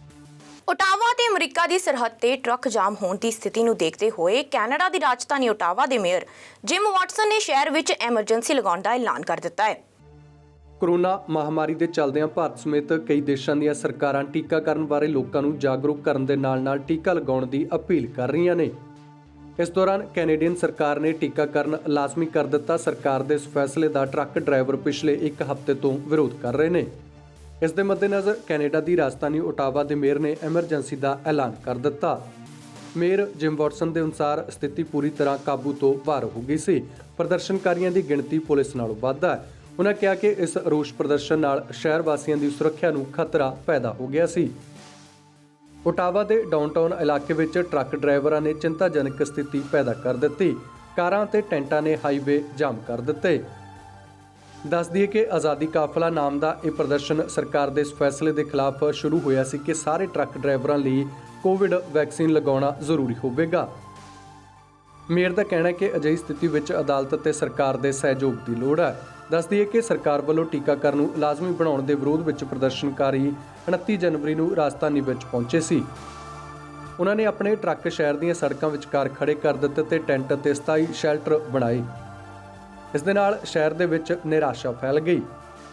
Ottawa ਤੇ ਅਮਰੀਕਾ ਦੀ ਸਰਹੱਦ ਤੇ ਟਰੱਕ ਜਾਮ ਹੋਣ ਦੀ ਸਥਿਤੀ ਨੂੰ ਦੇਖਦੇ ਹੋਏ ਕੈਨੇਡਾ ਦੀ ਰਾਜਧਾਨੀ ਓਟਾਵਾ ਦੇ ਮੇਅਰ ਜਿਮ ਵਾਟਸਨ ਨੇ ਸ਼ਹਿਰ ਵਿੱਚ ਐਮਰਜੈਂਸੀ ਲਗਾਉਣ ਦਾ ਐਲਾਨ ਕਰ ਦਿੱਤਾ ਹੈ। ਕੋਰੋਨਾ ਮਹਾਮਾਰੀ ਦੇ ਚੱਲਦਿਆਂ ਭਾਰਤ ਸਮੇਤ ਕਈ ਦੇਸ਼ਾਂ ਦੀਆਂ ਸਰਕਾਰਾਂ ਟੀਕਾਕਰਨ ਬਾਰੇ ਲੋਕਾਂ ਨੂੰ ਜਾਗਰੂਕ ਕਰਨ ਦੇ ਨਾਲ-ਨਾਲ ਟੀਕਾ ਲਗਾਉਣ ਦੀ ਅਪੀਲ ਕਰ ਰਹੀਆਂ ਨੇ। ਇਸ ਦੌਰਾਨ ਕੈਨੇਡੀਅਨ ਸਰਕਾਰ ਨੇ ਟੀਕਾਕਰਨ ਲਾਜ਼ਮੀ ਕਰ ਦਿੱਤਾ। ਸਰਕਾਰ ਦੇ ਇਸ ਫੈਸਲੇ ਦਾ ਟਰੱਕ ਡਰਾਈਵਰ ਪਿਛਲੇ 1 ਹਫ਼ਤੇ ਤੋਂ ਵਿਰੋਧ ਕਰ ਰਹੇ ਨੇ। ਇਸ ਦੇ ਮੱਦੇਨਜ਼ਰ ਕੈਨੇਡਾ ਦੀ ਰਾਜਧਾਨੀ ਓਟਾਵਾ ਦੇ ਮੇਅਰ ਨੇ ਐਮਰਜੈਂਸੀ ਦਾ ਐਲਾਨ ਕਰ ਦਿੱਤਾ। ਮੇਅਰ ਜਿਮ ਵਾਟਸਨ ਦੇ ਅਨੁਸਾਰ ਸਥਿਤੀ ਪੂਰੀ ਤਰ੍ਹਾਂ ਕਾਬੂ ਤੋਂ ਬਾਹਰ ਹੋ ਗਈ ਸੀ। ਪ੍ਰਦਰਸ਼ਨਕਾਰੀਆਂ ਦੀ ਗਿਣਤੀ ਪੁਲਿਸ ਨਾਲੋਂ ਵੱਧ ਹੈ। ਉਨ੍ਹਾਂ ਕਿਹਾ ਕਿ ਇਸ ਰੋਸ ਪ੍ਰਦਰਸ਼ਨ ਨਾਲ ਸ਼ਹਿਰ ਵਾਸੀਆਂ ਦੀ ਸੁਰੱਖਿਆ ਨੂੰ ਖਤਰਾ ਪੈਦਾ ਹੋ ਗਿਆ ਸੀ। ਓਟਾਵਾ ਦੇ ਡਾਊਨਟਾਊਨ ਇਲਾਕੇ ਵਿੱਚ ਟਰੱਕ ਡਰਾਈਵਰਾਂ ਨੇ ਚਿੰਤਾਜਨਕ ਸਥਿਤੀ ਪੈਦਾ ਕਰ ਦਿੱਤੀ। ਕਾਰਾਂ ਅਤੇ ਟੈਂਟਾਂ ਨੇ ਹਾਈਵੇ ਜਾਮ ਕਰ ਦਿੱਤੇ। ਦੱਸ ਦਈਏ ਕਿ ਆਜ਼ਾਦੀ ਕਾਫਲਾ ਨਾਮ ਦਾ ਇਹ ਪ੍ਰਦਰਸ਼ਨ ਸਰਕਾਰ ਦੇ ਇਸ ਫੈਸਲੇ ਦੇ ਖਿਲਾਫ ਸ਼ੁਰੂ ਹੋਇਆ ਸੀ ਕਿ ਸਾਰੇ ਟਰੱਕ ਡਰਾਈਵਰਾਂ ਲਈ ਕੋਵਿਡ ਵੈਕਸੀਨ ਲਗਾਉਣਾ ਜ਼ਰੂਰੀ ਹੋਵੇਗਾ। ਮੇਅਰ ਦਾ ਕਹਿਣਾ ਹੈ ਕਿ ਅਜਿਹੀ ਸਥਿਤੀ ਵਿੱਚ ਅਦਾਲਤ ਅਤੇ ਸਰਕਾਰ ਦੇ ਸਹਿਯੋਗ ਦੀ ਲੋੜ ਹੈ। ਦੱਸ ਦਈਏ ਕਿ ਸਰਕਾਰ ਵੱਲੋਂ ਟੀਕਾਕਰਨ ਨੂੰ ਲਾਜ਼ਮੀ ਬਣਾਉਣ ਦੇ ਵਿਰੋਧ ਵਿੱਚ ਪ੍ਰਦਰਸ਼ਨਕਾਰੀ 29 ਜਨਵਰੀ ਨੂੰ ਰਾਜਧਾਨੀ ਵਿੱਚ ਪਹੁੰਚੇ ਸੀ। ਉਹਨਾਂ ਨੇ ਆਪਣੇ ਟਰੱਕ ਸ਼ਹਿਰ ਦੀਆਂ ਸੜਕਾਂ ਵਿਚਕਾਰ ਖੜੇ ਕਰ ਦਿੱਤੇ ਤੇ ਟੈਂਟ ਅਤੇ ਸਥਾਈ ਸ਼ੈਲਟਰ ਬਣਾਏ। ਇਸ ਦੇ ਨਾਲ ਸ਼ਹਿਰ ਦੇ ਵਿੱਚ ਨਿਰਾਸ਼ਾ ਫੈਲ ਗਈ।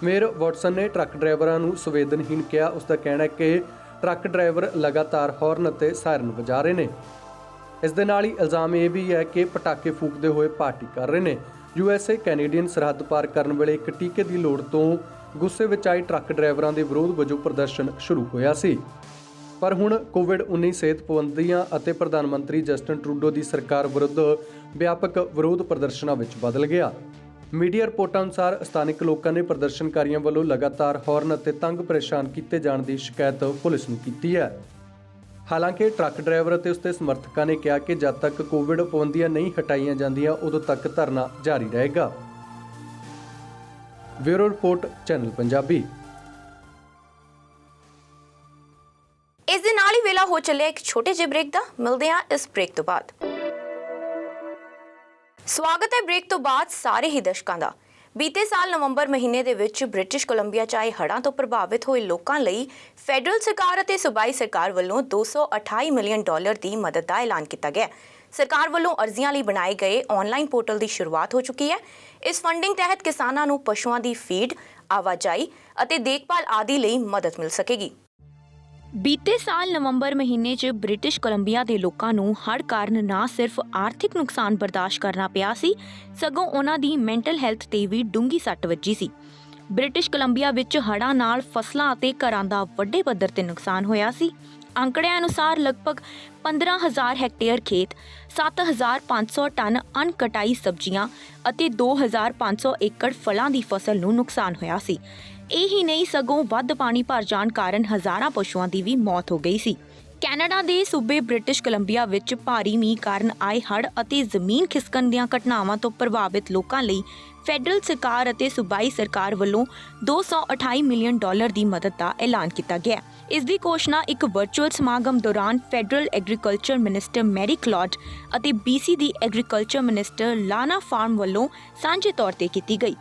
ਮੇਅਰ ਵਾਟਸਨ ਨੇ ਟਰੱਕ ਡਰਾਈਵਰਾਂ ਨੂੰ ਸੰਵੇਦਨਹੀਨ ਕਿਹਾ। ਉਸ ਦਾ ਕਹਿਣਾ ਹੈ ਕਿ ਟਰੱਕ ਡਰਾਈਵਰ ਲਗਾਤਾਰ ਹਾਰਨ ਅਤੇ ਸਾਇਰਨ ਵਜਾ ਰਹੇ ਨੇ। ਇਸ ਦੇ ਨਾਲ ਹੀ ਇਲਜ਼ਾਮ ਇਹ ਵੀ ਹੈ ਕਿ ਪਟਾਕੇ ਫੂਕਦੇ ਹੋਏ ਪਾਰਟੀ ਕਰ ਰਹੇ ਨੇ। USA ਕੈਨੇਡੀਅਨ ਸਰਹੱਦ ਪਾਰ ਕਰਨ ਵੇਲੇ ਇੱਕ ਟੀਕੇ ਦੀ ਲੋੜ ਤੋਂ ਗੁੱਸੇ ਵਿੱਚ ਆਏ ਟਰੱਕ ਡਰਾਈਵਰਾਂ ਦੇ ਵਿਰੋਧ ਵਜੋਂ ਪ੍ਰਦਰਸ਼ਨ ਸ਼ੁਰੂ ਹੋਇਆ ਸੀ। ਪਰ ਹੁਣ ਕੋਵਿਡ-19 ਸਿਹਤ ਪਾਬੰਦੀਆਂ ਅਤੇ ਪ੍ਰਧਾਨ ਮੰਤਰੀ ਜਸਟਿਨ ਟਰੂਡੋ ਦੀ ਸਰਕਾਰ ਵਿਰੁੱਧ ਵਿਆਪਕ ਵਿਰੋਧ ਪ੍ਰਦਰਸ਼ਨਾਂ ਵਿੱਚ ਬਦਲ ਗਿਆ। ਮੀਡੀਆ ਰਿਪੋਰਟਾਂ ਅਨੁਸਾਰ ਸਥਾਨਕ ਲੋਕਾਂ ਨੇ ਪ੍ਰਦਰਸ਼ਨਕਾਰੀਆਂ ਵੱਲੋਂ ਲਗਾਤਾਰ ਹਾਰਨ ਅਤੇ ਤੰਗ ਪਰੇਸ਼ਾਨ ਕੀਤੇ ਜਾਣ ਦੀ ਸ਼ਿਕਾਇਤ ਪੁਲਿਸ ਨੂੰ ਕੀਤੀ ਹੈ। ਹਾਲਾਂਕਿ ਟਰੱਕ ਡਰਾਈਵਰ ਅਤੇ ਉਸਦੇ ਸਮਰਥਕਾਂ ਨੇ ਕਿਹਾ ਕਿ ਜਦ ਤੱਕ ਕੋਵਿਡ ਪਾਬੰਦੀਆਂ ਨਹੀਂ ਹਟਾਈਆਂ ਜਾਂਦੀਆਂ ਉਦੋਂ ਤੱਕ ਧਰਨਾ ਜਾਰੀ ਰਹੇਗਾ। Bureau report, channel Punjabi. ਇਸ ਦੇ ਨਾਲ ਹੀ ਵੇਲਾ ਹੋ ਚੱਲਿਆ ਇੱਕ ਛੋਟੇ ਜਿਹੇ ਬ੍ਰੇਕ ਦਾ। ਮਿਲਦੇ ਹਾਂ ਇਸ ਬ੍ਰੇਕ ਤੋਂ ਬਾਅਦ। ਸਵਾਗਤ ਹੈ ਬ੍ਰੇਕ ਤੋਂ ਬਾਅਦ ਸਾਰੇ ਹੀ ਦਰਸ਼ਕਾਂ ਦਾ। ਬੀਤੇ ਸਾਲ ਨਵੰਬਰ ਮਹੀਨੇ ਦੇ ਵਿੱਚ ਬ੍ਰਿਟਿਸ਼ ਕੋਲੰਬੀਆ 'ਚ ਆਏ ਹੜ੍ਹਾਂ ਤੋਂ ਪ੍ਰਭਾਵਿਤ ਹੋਏ ਲੋਕਾਂ ਲਈ ਫੈਡਰਲ ਸਰਕਾਰ ਅਤੇ ਸੂਬਾਈ ਸਰਕਾਰ ਵੱਲੋਂ $228 ਮਿਲੀਅਨ ਦੀ ਮਦਦ ਦਾ ਐਲਾਨ ਕੀਤਾ ਗਿਆ। ਸਰਕਾਰ ਵੱਲੋਂ ਅਰਜ਼ੀਆਂ ਲਈ ਬਣਾਏ ਗਏ ਆਨਲਾਈਨ ਪੋਰਟਲ ਦੀ ਸ਼ੁਰੂਆਤ ਹੋ ਚੁੱਕੀ ਹੈ। ਇਸ ਫੰਡਿੰਗ ਤਹਿਤ ਕਿਸਾਨਾਂ ਨੂੰ ਪਸ਼ੂਆਂ ਦੀ ਫੀਡ, ਆਵਾਜਾਈ ਅਤੇ ਦੇਖਭਾਲ ਆਦਿ ਲਈ ਮਦਦ ਮਿਲ ਸਕੇਗੀ। ਬੀਤੇ ਸਾਲ ਨਵੰਬਰ ਮਹੀਨੇ 'ਚ ਬ੍ਰਿਟਿਸ਼ ਕੋਲੰਬੀਆ ਦੇ ਲੋਕਾਂ ਨੂੰ ਹੜ੍ਹ ਕਾਰਨ ਨਾ ਸਿਰਫ ਆਰਥਿਕ ਨੁਕਸਾਨ ਬਰਦਾਸ਼ਤ ਕਰਨਾ ਪਿਆ ਸੀ, ਸਗੋਂ ਉਹਨਾਂ ਦੀ ਮੈਂਟਲ ਹੈਲਥ ਤੇ ਵੀ ਡੂੰਘੀ ਸੱਟ ਵੱਜੀ ਸੀ। ਬ੍ਰਿਟਿਸ਼ ਕੋਲੰਬੀਆ ਵਿੱਚ ਹੜ੍ਹਾਂ ਨਾਲ ਫਸਲਾਂ ਅਤੇ ਘਰਾਂ ਦਾ ਵੱਡੇ ਪੱਧਰ ਤੇ ਨੁਕਸਾਨ ਹੋਇਆ ਸੀ। ਅੰਕੜਿਆਂ ਅਨੁਸਾਰ ਲਗਭਗ 15,000 ਹੈਕਟੇਅਰ ਖੇਤ, 7,500 ਟਨ ਅਣਕਟਾਈ ਸਬਜ਼ੀਆਂ ਅਤੇ 2,500 ਏਕੜ ਫਲਾਂ ਦੀ ਫਸਲ ਨੂੰ ਨੁਕਸਾਨ ਹੋਇਆ ਸੀ। ਇਹ ਹੀ ਨਹੀਂ, ਸਗੋਂ ਵੱਧ ਪਾਣੀ ਭਰ ਜਾਣ ਕਾਰਨ ਹਜ਼ਾਰਾਂ ਪਸ਼ੂਆਂ ਦੀ ਵੀ ਮੌਤ ਹੋ ਗਈ ਸੀ। ਕੈਨੇਡਾ ਦੇ ਸੂਬੇ ਬ੍ਰਿਟਿਸ਼ ਕੋਲੰਬੀਆ ਵਿੱਚ ਭਾਰੀ ਮੀਂਹ ਕਾਰਨ ਆਏ ਹੜ੍ਹ ਅਤੇ ਜ਼ਮੀਨ ਖਿਸਕਣ ਦੀਆਂ ਘਟਨਾਵਾਂ ਤੋਂ ਪ੍ਰਭਾਵਿਤ ਲੋਕਾਂ ਲਈ ਫੈਡਰਲ ਸਰਕਾਰ ਅਤੇ ਸੂਬਾਈ ਸਰਕਾਰ ਵੱਲੋਂ $228 ਮਿਲੀਅਨ ਦੀ ਮਦਦ ਦਾ ਐਲਾਨ ਕੀਤਾ ਗਿਆ। ਇਸ ਦੀ ਘੋਸ਼ਣਾ ਇੱਕ ਵਰਚੁਅਲ ਸਮਾਗਮ ਦੌਰਾਨ federal agriculture minister Mary Claude ਅਤੇ BC ਦੀ ਐਗਰੀਕਲਚਰ ਮਿਨਿਸਟਰ ਲਾਨਾ ਫਾਰਮ ਵੱਲੋਂ ਸਾਂਝੇ ਤੌਰ ਤੇ ਕੀਤੀ ਗਈ।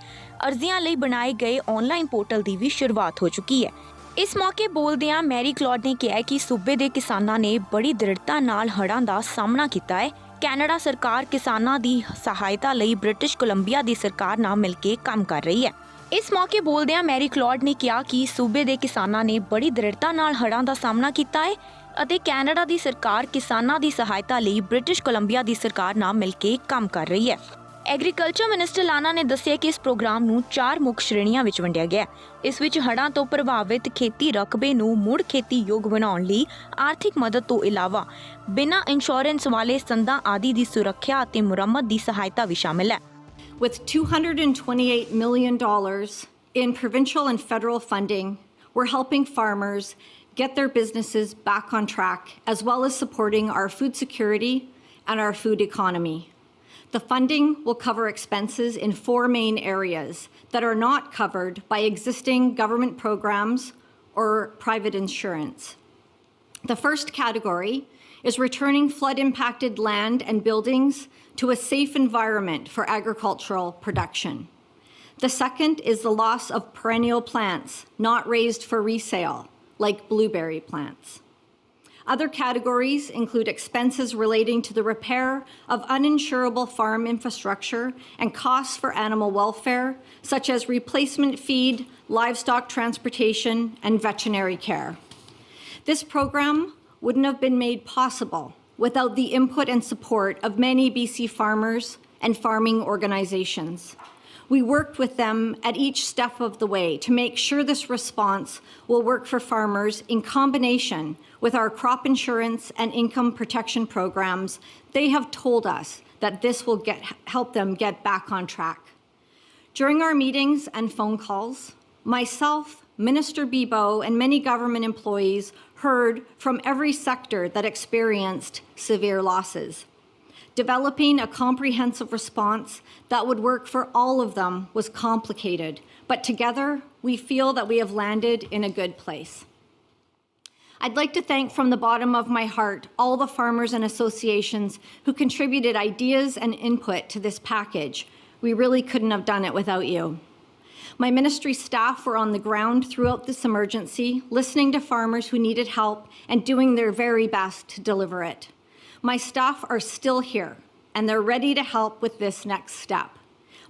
ਅਰਜ਼ੀਆਂ ਲਈ ਬਣਾਏ ਗਏ ਆਨਲਾਈਨ ਪੋਰਟਲ ਦੀ ਵੀ ਸ਼ੁਰੂਆਤ ਹੋ ਚੁੱਕੀ ਹੈ। ਇਸ ਮੌਕੇ ਬੋਲਦਿਆਂ ਮੈਰੀ ਕਲੌਡ ਨੇ ਕਿਹਾ ਕਿ ਸੂਬੇ ਦੇ ਕਿਸਾਨਾਂ ਨੇ ਬੜੀ ਦ੍ਰਿੜਤਾ ਨਾਲ ਹੜ੍ਹਾਂ ਦਾ ਸਾਹਮਣਾ ਕੀਤਾ ਹੈ। ਕੈਨੇਡਾ ਸਰਕਾਰ ਕਿਸਾਨਾਂ ਦੀ ਸਹਾਇਤਾ ਲਈ ਬ੍ਰਿਟਿਸ਼ ਕੋਲੰਬੀਆ ਦੀ ਸਰਕਾਰ ਨਾਲ ਮਿਲ ਕੇ ਕੰਮ ਕਰ ਰਹੀ ਹੈ। ਇਸ ਮੌਕੇ ਬੋਲਦਿਆਂ ਮੈਰੀ ਕਲੌਡ ਨੇ ਕਿਹਾ ਕਿ ਸੂਬੇ ਦੇ ਕਿਸਾਨਾਂ ਨੇ ਬੜੀ ਦ੍ਰਿੜਤਾ ਨਾਲ ਹੜ੍ਹਾਂ ਦਾ ਸਾਹਮਣਾ ਕੀਤਾ ਹੈ ਅਤੇ ਕੈਨੇਡਾ ਦੀ ਸਰਕਾਰ ਕਿਸਾਨਾਂ ਦੀ ਸਹਾਇਤਾ ਲਈ ਬ੍ਰਿਟਿਸ਼ ਕੋਲੰਬੀਆ ਦੀ ਸਰਕਾਰ ਨਾਲ ਮਿਲ ਕੇ ਕੰਮ ਕਰ ਰਹੀ ਹੈ। ਐਗਰੀਕਲਚਰ ਮਿਨਿਸਟਰ ਲਾਨਾ ਨੇ ਦੱਸਿਆ ਕਿ ਇਸ ਪ੍ਰੋਗਰਾਮ ਨੂੰ 4 ਮੁੱਖ ਸ਼੍ਰੇਣੀਆਂ ਵਿੱਚ ਵੰਡਿਆ ਗਿਆ। ਇਸ ਵਿੱਚ ਹੜ੍ਹਾਂ ਤੋਂ ਪ੍ਰਭਾਵਿਤ ਖੇਤੀ ਰਕਬੇ ਨੂੰ ਮੁੜ ਖੇਤੀ ਯੋਗ ਬਣਾਉਣ ਲਈ ਆਰਥਿਕ ਮਦਦ ਤੋਂ ਇਲਾਵਾ ਬਿਨਾਂ ਇੰਸ਼ੋਰੈਂਸ ਵਾਲੇ ਸੰਦਾਂ ਆਦਿ ਦੀ ਸੁਰੱਖਿਆ ਅਤੇ ਮੁਰੰਮਤ ਦੀ ਸਹਾਇਤਾ ਵੀ ਸ਼ਾਮਿਲ ਹੈ। With $228 million in provincial and federal funding, we're helping farmers get their businesses back on track, as well as supporting our food security and our food economy. The funding will cover expenses in 4 main areas that are not covered by existing government programs or private insurance. The first category is returning flood-impacted land and buildings to a safe environment for agricultural production. The second is the loss of perennial plants not raised for resale, like blueberry plants. Other categories include expenses relating to the repair of uninsurable farm infrastructure and costs for animal welfare, such as replacement feed, livestock transportation, and veterinary care. This program wouldn't have been made possible without the input and support of many BC farmers and farming organizations. We worked with them at each step of the way to make sure this response will work for farmers in combination with our crop insurance and income protection programs. They have told us that this will help them get back on track. During our meetings and phone calls, myself, Minister Bibeau, and many government employees heard from every sector that experienced severe losses. Developing a comprehensive response that would work for all of them was complicated, but together we feel that we have landed in a good place. I'd like to thank from the bottom of my heart all the farmers and associations who contributed ideas and input to this package. We really couldn't have done it without you. My ministry staff were on the ground throughout this emergency, listening to farmers who needed help and doing their very best to deliver it. My staff are still here, and they're ready to help with this next step.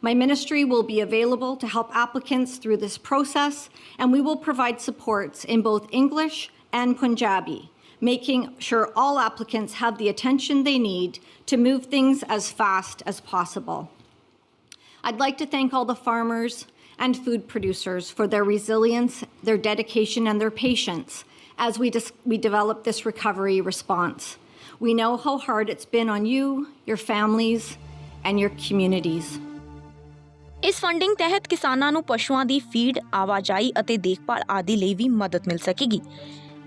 My ministry will be available to help applicants through this process, and we will provide supports in both English and Punjabi, making sure all applicants have the attention they need to move things as fast as possible. I'd like to thank all the farmers and food producers for their resilience, their dedication, and their patience as we develop this recovery response. We know how hard it's been on you, your families, and your communities. ਇਸ funding ਤਹਿਤ ਕਿਸਾਨਾਂ ਨੂੰ ਪਸ਼ੂਆਂ ਦੀ feed, ਆਵਾਜਾਈ ਅਤੇ ਦੇਖਭਾਲ ਆਦਿ ਲਈ ਵੀ ਮਦਦ ਮਿਲ ਸਕੇਗੀ।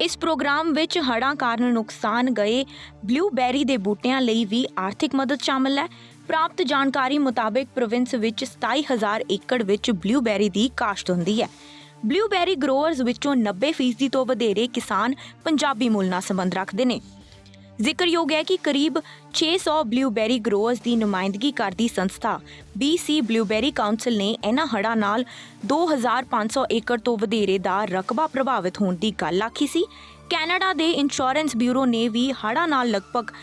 ਇਸ ਪ੍ਰੋਗਰਾਮ ਵਿੱਚ ਹੜ੍ਹਾਂ ਕਾਰਨ ਨੁਕਸਾਨ ਗਏ ਬਲੂਬੈਰੀ ਦੇ ਬੂਟਿਆਂ ਲਈ ਵੀ ਆਰਥਿਕ ਮਦਦ ਸ਼ਾਮਲ ਹੈ। ਪ੍ਰਾਪਤ ਜਾਣਕਾਰੀ ਮੁਤਾਬਕ ਪ੍ਰੋਵਿੰਸ ਵਿੱਚ 27,000 ਏਕੜ ਵਿੱਚ ਬਲੂਬੈਰੀ ਦੀ ਕਾਸ਼ਤ ਹੁੰਦੀ ਹੈ। ਬਲੂਬੈਰੀ ਗਰੋਅਰਜ਼ ਵਿੱਚੋਂ 90% ਤੋਂ ਵਧੇਰੇ ਕਿਸਾਨ ਪੰਜਾਬੀ ਮੂਲ ਨਾਲ ਸੰਬੰਧ ਰੱਖਦੇ ਨੇ। ਜ਼ਿਕਰਯੋਗ ਹੈ ਕਿ ਕਰੀਬ 600 ਬਲੂਬੈਰੀ ਗਰੋਅਰਜ਼ ਦੀ ਨੁਮਾਇੰਦਗੀ ਕਰਦੀ ਸੰਸਥਾ BC ਬਲੂਬੈਰੀ ਕਾਉਂਸਲ ਨੇ ਇਹਨਾਂ ਹੜ੍ਹਾਂ ਨਾਲ 2,500 ਏਕੜ ਤੋਂ ਵਧੇਰੇ ਦਾ ਰਕਬਾ ਪ੍ਰਭਾਵਿਤ ਹੋਣ ਦੀ ਗੱਲ ਆਖੀ ਸੀ। ਕੈਨੇਡਾ ਦੇ ਇੰਸ਼ੋਰੈਂਸ ਬਿਊਰੋ ਨੇ ਵੀ ਹੜ੍ਹਾਂ ਨਾਲ ਲਗਭਗ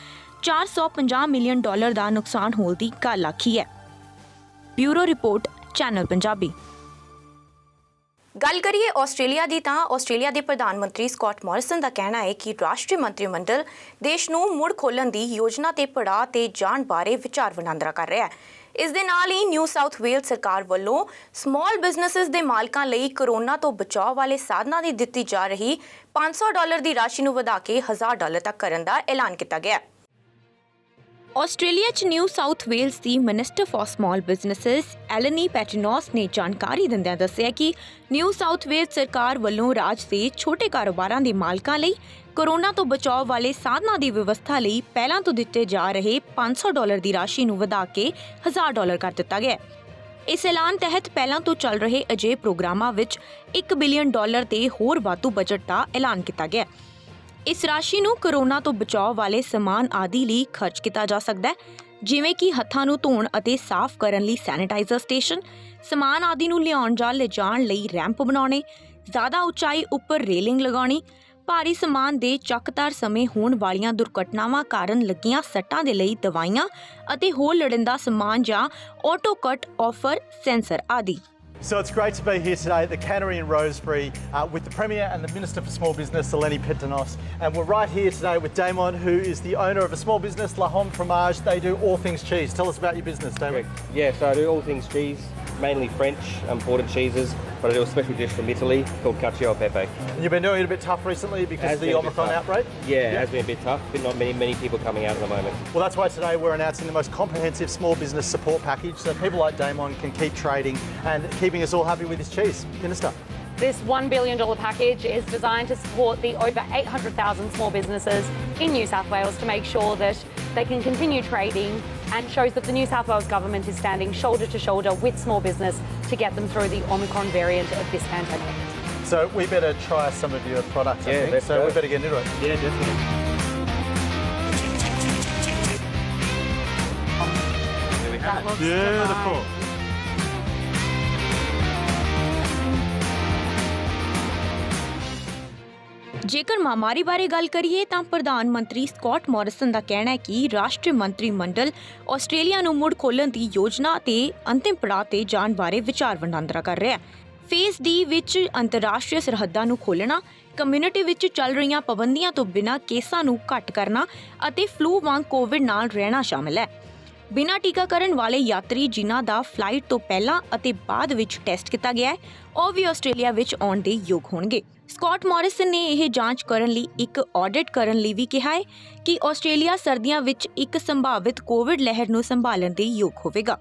$450 ਮਿਲੀਅਨ ਦਾ ਨੁਕਸਾਨ ਹੋਣ ਦੀ ਗੱਲ ਆਖੀ ਹੈ। Bureau report, channel Punjabi. ਗੱਲ ਕਰੀਏ ਆਸਟ੍ਰੇਲੀਆ ਦੀ ਤਾਂ ਆਸਟ੍ਰੇਲੀਆ ਦੇ ਪ੍ਰਧਾਨ ਮੰਤਰੀ ਸਕਾਟ ਮੋਰਿਸਨ ਦਾ ਕਹਿਣਾ ਹੈ ਕਿ ਰਾਸ਼ਟਰੀ ਮੰਤਰੀ ਮੰਡਲ ਦੇਸ਼ ਨੂੰ ਮੁੜ ਖੋਲ੍ਹਣ ਦੀ ਯੋਜਨਾ ਤੇ ਪੜਾਅ ਤੇ ਜਾਣ ਬਾਰੇ ਵਿਚਾਰ ਵਟਾਂਦਰਾ ਕਰ ਰਿਹਾ ਹੈ। ਇਸ ਦੇ ਨਾਲ ਹੀ ਨਿਊ ਸਾਊਥ ਵੇਲਜ਼ ਸਰਕਾਰ ਵੱਲੋਂ ਸਮਾਲ ਬਿਜ਼ਨੈਸਿਸ ਦੇ ਮਾਲਕਾਂ ਲਈ ਕੋਰੋਨਾ ਤੋਂ ਬਚਾਅ ਵਾਲੇ ਸਾਧਨਾਂ ਦੀ ਦਿੱਤੀ ਜਾ ਰਹੀ $500 ਦੀ ਰਾਸ਼ੀ ਨੂੰ ਵਧਾ ਕੇ $1,000 ਤੱਕ ਕਰਨ ਦਾ ਐਲਾਨ ਕੀਤਾ ਗਿਆ। ਆਸਟ੍ਰੇਲੀਆ 'ਚ new south Wales the minister for small businesses Elaine ਪੈਟਨੋਸ ਨੇ ਜਾਣਕਾਰੀ ਦਿੰਦਿਆਂ ਦੱਸਿਆ ਕਿ ਨਿਊ ਸਾਊਥ ਵੇਲਜ਼ ਸਰਕਾਰ ਵੱਲੋਂ ਰਾਜ ਦੇ ਛੋਟੇ ਕਾਰੋਬਾਰਾਂ ਦੇ ਮਾਲਕਾਂ ਲਈ ਕੋਰੋਨਾ ਤੋਂ ਬਚਾਅ ਵਾਲੇ ਸਾਧਨਾਂ ਦੀ ਵਿਵਸਥਾ ਲਈ ਪਹਿਲਾਂ ਤੋਂ ਦਿੱਤੇ ਜਾ ਰਹੇ $500 ਦੀ ਰਾਸ਼ੀ ਨੂੰ ਵਧਾ ਕੇ $1,000 ਕਰ ਦਿੱਤਾ ਗਿਆ। ਇਸ ਐਲਾਨ ਤਹਿਤ ਪਹਿਲਾਂ ਤੋਂ ਚੱਲ ਰਹੇ ਅਜਿਹੇ ਪ੍ਰੋਗਰਾਮਾਂ ਵਿੱਚ $1 ਬਿਲੀਅਨ ਤੇ ਹੋਰ ਵਾਧੂ ਬਜਟ ਦਾ ਐਲਾਨ ਕੀਤਾ ਗਿਆ। ਇਸ ਰਾਸ਼ੀ ਨੂੰ ਕੋਰੋਨਾ ਤੋਂ ਬਚਾਅ ਵਾਲੇ ਸਮਾਨ ਆਦਿ ਲਈ ਖਰਚ ਕੀਤਾ ਜਾ ਸਕਦਾ ਹੈ, ਜਿਵੇਂ ਕਿ ਹੱਥਾਂ ਨੂੰ ਧੋਣ ਅਤੇ ਸਾਫ਼ ਕਰਨ ਲਈ ਸੈਨੀਟਾਈਜ਼ਰ ਸਟੇਸ਼ਨ, ਸਮਾਨ ਆਦਿ ਨੂੰ ਲਿਆਉਣ ਜਾਂ ਲਿਜਾਣ ਲਈ ਰੈਂਪ ਬਣਾਉਣੇ, ਜ਼ਿਆਦਾ ਉਚਾਈ ਉੱਪਰ ਰੇਲਿੰਗ ਲਗਾਉਣੀ, ਭਾਰੀ ਸਮਾਨ ਦੇ ਚੱਕਧਰ ਸਮੇਂ ਹੋਣ ਵਾਲੀਆਂ ਦੁਰਘਟਨਾਵਾਂ ਕਾਰਨ ਲੱਗੀਆਂ ਸੱਟਾਂ ਦੇ ਲਈ ਦਵਾਈਆਂ ਅਤੇ ਹੋਰ ਲੋੜੀਂਦਾ ਸਮਾਨ ਜਾਂ ਆਟੋ ਕੱਟ ਆਫਰ ਸੈਂਸਰ ਆਦਿ। So it's great to be here today at the Cannery in Rosebery with the Premier and the Minister for Small Business, Eleni Pettinos. And we're right here today with Damon, who is the owner of a small business, La Homme Fromage. They do all things cheese. Tell us about your business, Damon. Correct. Yeah, so I do all things cheese, mainly French imported cheeses, but I do a special dish from Italy called cacio e pepe. And you've been doing it a bit tough recently because of the Omicron outbreak? Yeah, it has been a bit tough, but not many people coming out at the moment. Well, that's why today we're announcing the most comprehensive small business support package so people like Damon can keep trading and keeping us all happy with his cheese. Minister. This $1 billion package is designed to support the over 800,000 small businesses in New South Wales to make sure that they can continue trading, and shows that the New South Wales government is standing shoulder to shoulder with small business to get them through the Omicron variant of this pandemic. So we better try some of your products, I think. So we better get into it. Yeah, definitely. That looks Beautiful. ਜੇਕਰ ਮਹਾਮਾਰੀ ਬਾਰੇ ਗੱਲ ਕਰੀਏ ਤਾਂ ਪ੍ਰਧਾਨ ਮੰਤਰੀ Scott Morrison ਦਾ ਕਹਿਣਾ ਹੈ ਕਿ ਰਾਸ਼ਟਰੀ ਮੰਤਰੀ ਮੰਡਲ ਆਸਟ੍ਰੇਲੀਆ ਨੂੰ ਮੁੜ ਖੋਲ੍ਹਣ ਦੀ ਯੋਜਨਾ ਤੇ ਅੰਤਿਮ ਪੜਾਅ ਤੇ ਜਾਣ ਬਾਰੇ ਵਿਚਾਰ ਵਟਾਂਦਰਾ ਕਰ ਰਿਹਾ ਹੈ। ਫੇਜ਼ ਡੀ ਵਿੱਚ ਅੰਤਰਰਾਸ਼ਟਰੀ ਸਰਹੱਦਾਂ ਨੂੰ ਖੋਲ੍ਹਣਾ, ਕਮਿਊਨਿਟੀ ਵਿੱਚ ਚੱਲ ਰਹੀਆਂ ਪਾਬੰਦੀਆਂ ਤੋਂ ਬਿਨਾਂ ਕੇਸਾਂ ਨੂੰ ਘੱਟ ਕਰਨਾ ਅਤੇ ਫਲੂ ਵਾਂਗ ਕੋਵਿਡ ਨਾਲ ਰਹਿਣਾ ਸ਼ਾਮਲ ਹੈ। ਬਿਨਾਂ ਟੀਕਾਕਰਨ ਵਾਲੇ ਯਾਤਰੀ ਜਿਨ੍ਹਾਂ ਦਾ ਫਲਾਈਟ ਤੋਂ ਪਹਿਲਾਂ ਅਤੇ ਬਾਅਦ ਵਿੱਚ ਟੈਸਟ ਕੀਤਾ ਗਿਆ ਹੈ, ਉਹ ਵੀ ਆਸਟ੍ਰੇਲੀਆ ਵਿੱਚ ਆਉਣ ਦੇ ਯੋਗ ਹੋਣਗੇ। ਸਕਾਟ ਮੌਰਿਸਨ ਨੇ ਇਹ ਜਾਂਚ ਕਰਨ ਲਈ ਇੱਕ ਆਡਿਟ ਕਰਨ ਲਈ ਵੀ ਕਿਹਾ ਹੈ ਕਿ ਆਸਟ੍ਰੇਲੀਆ ਸਰਦੀਆਂ ਵਿੱਚ ਇੱਕ ਸੰਭਾਵਿਤ ਕੋਵਿਡ ਲਹਿਰ ਨੂੰ ਸੰਭਾਲਣ ਦੇ ਯੋਗ ਹੋਵੇਗਾ।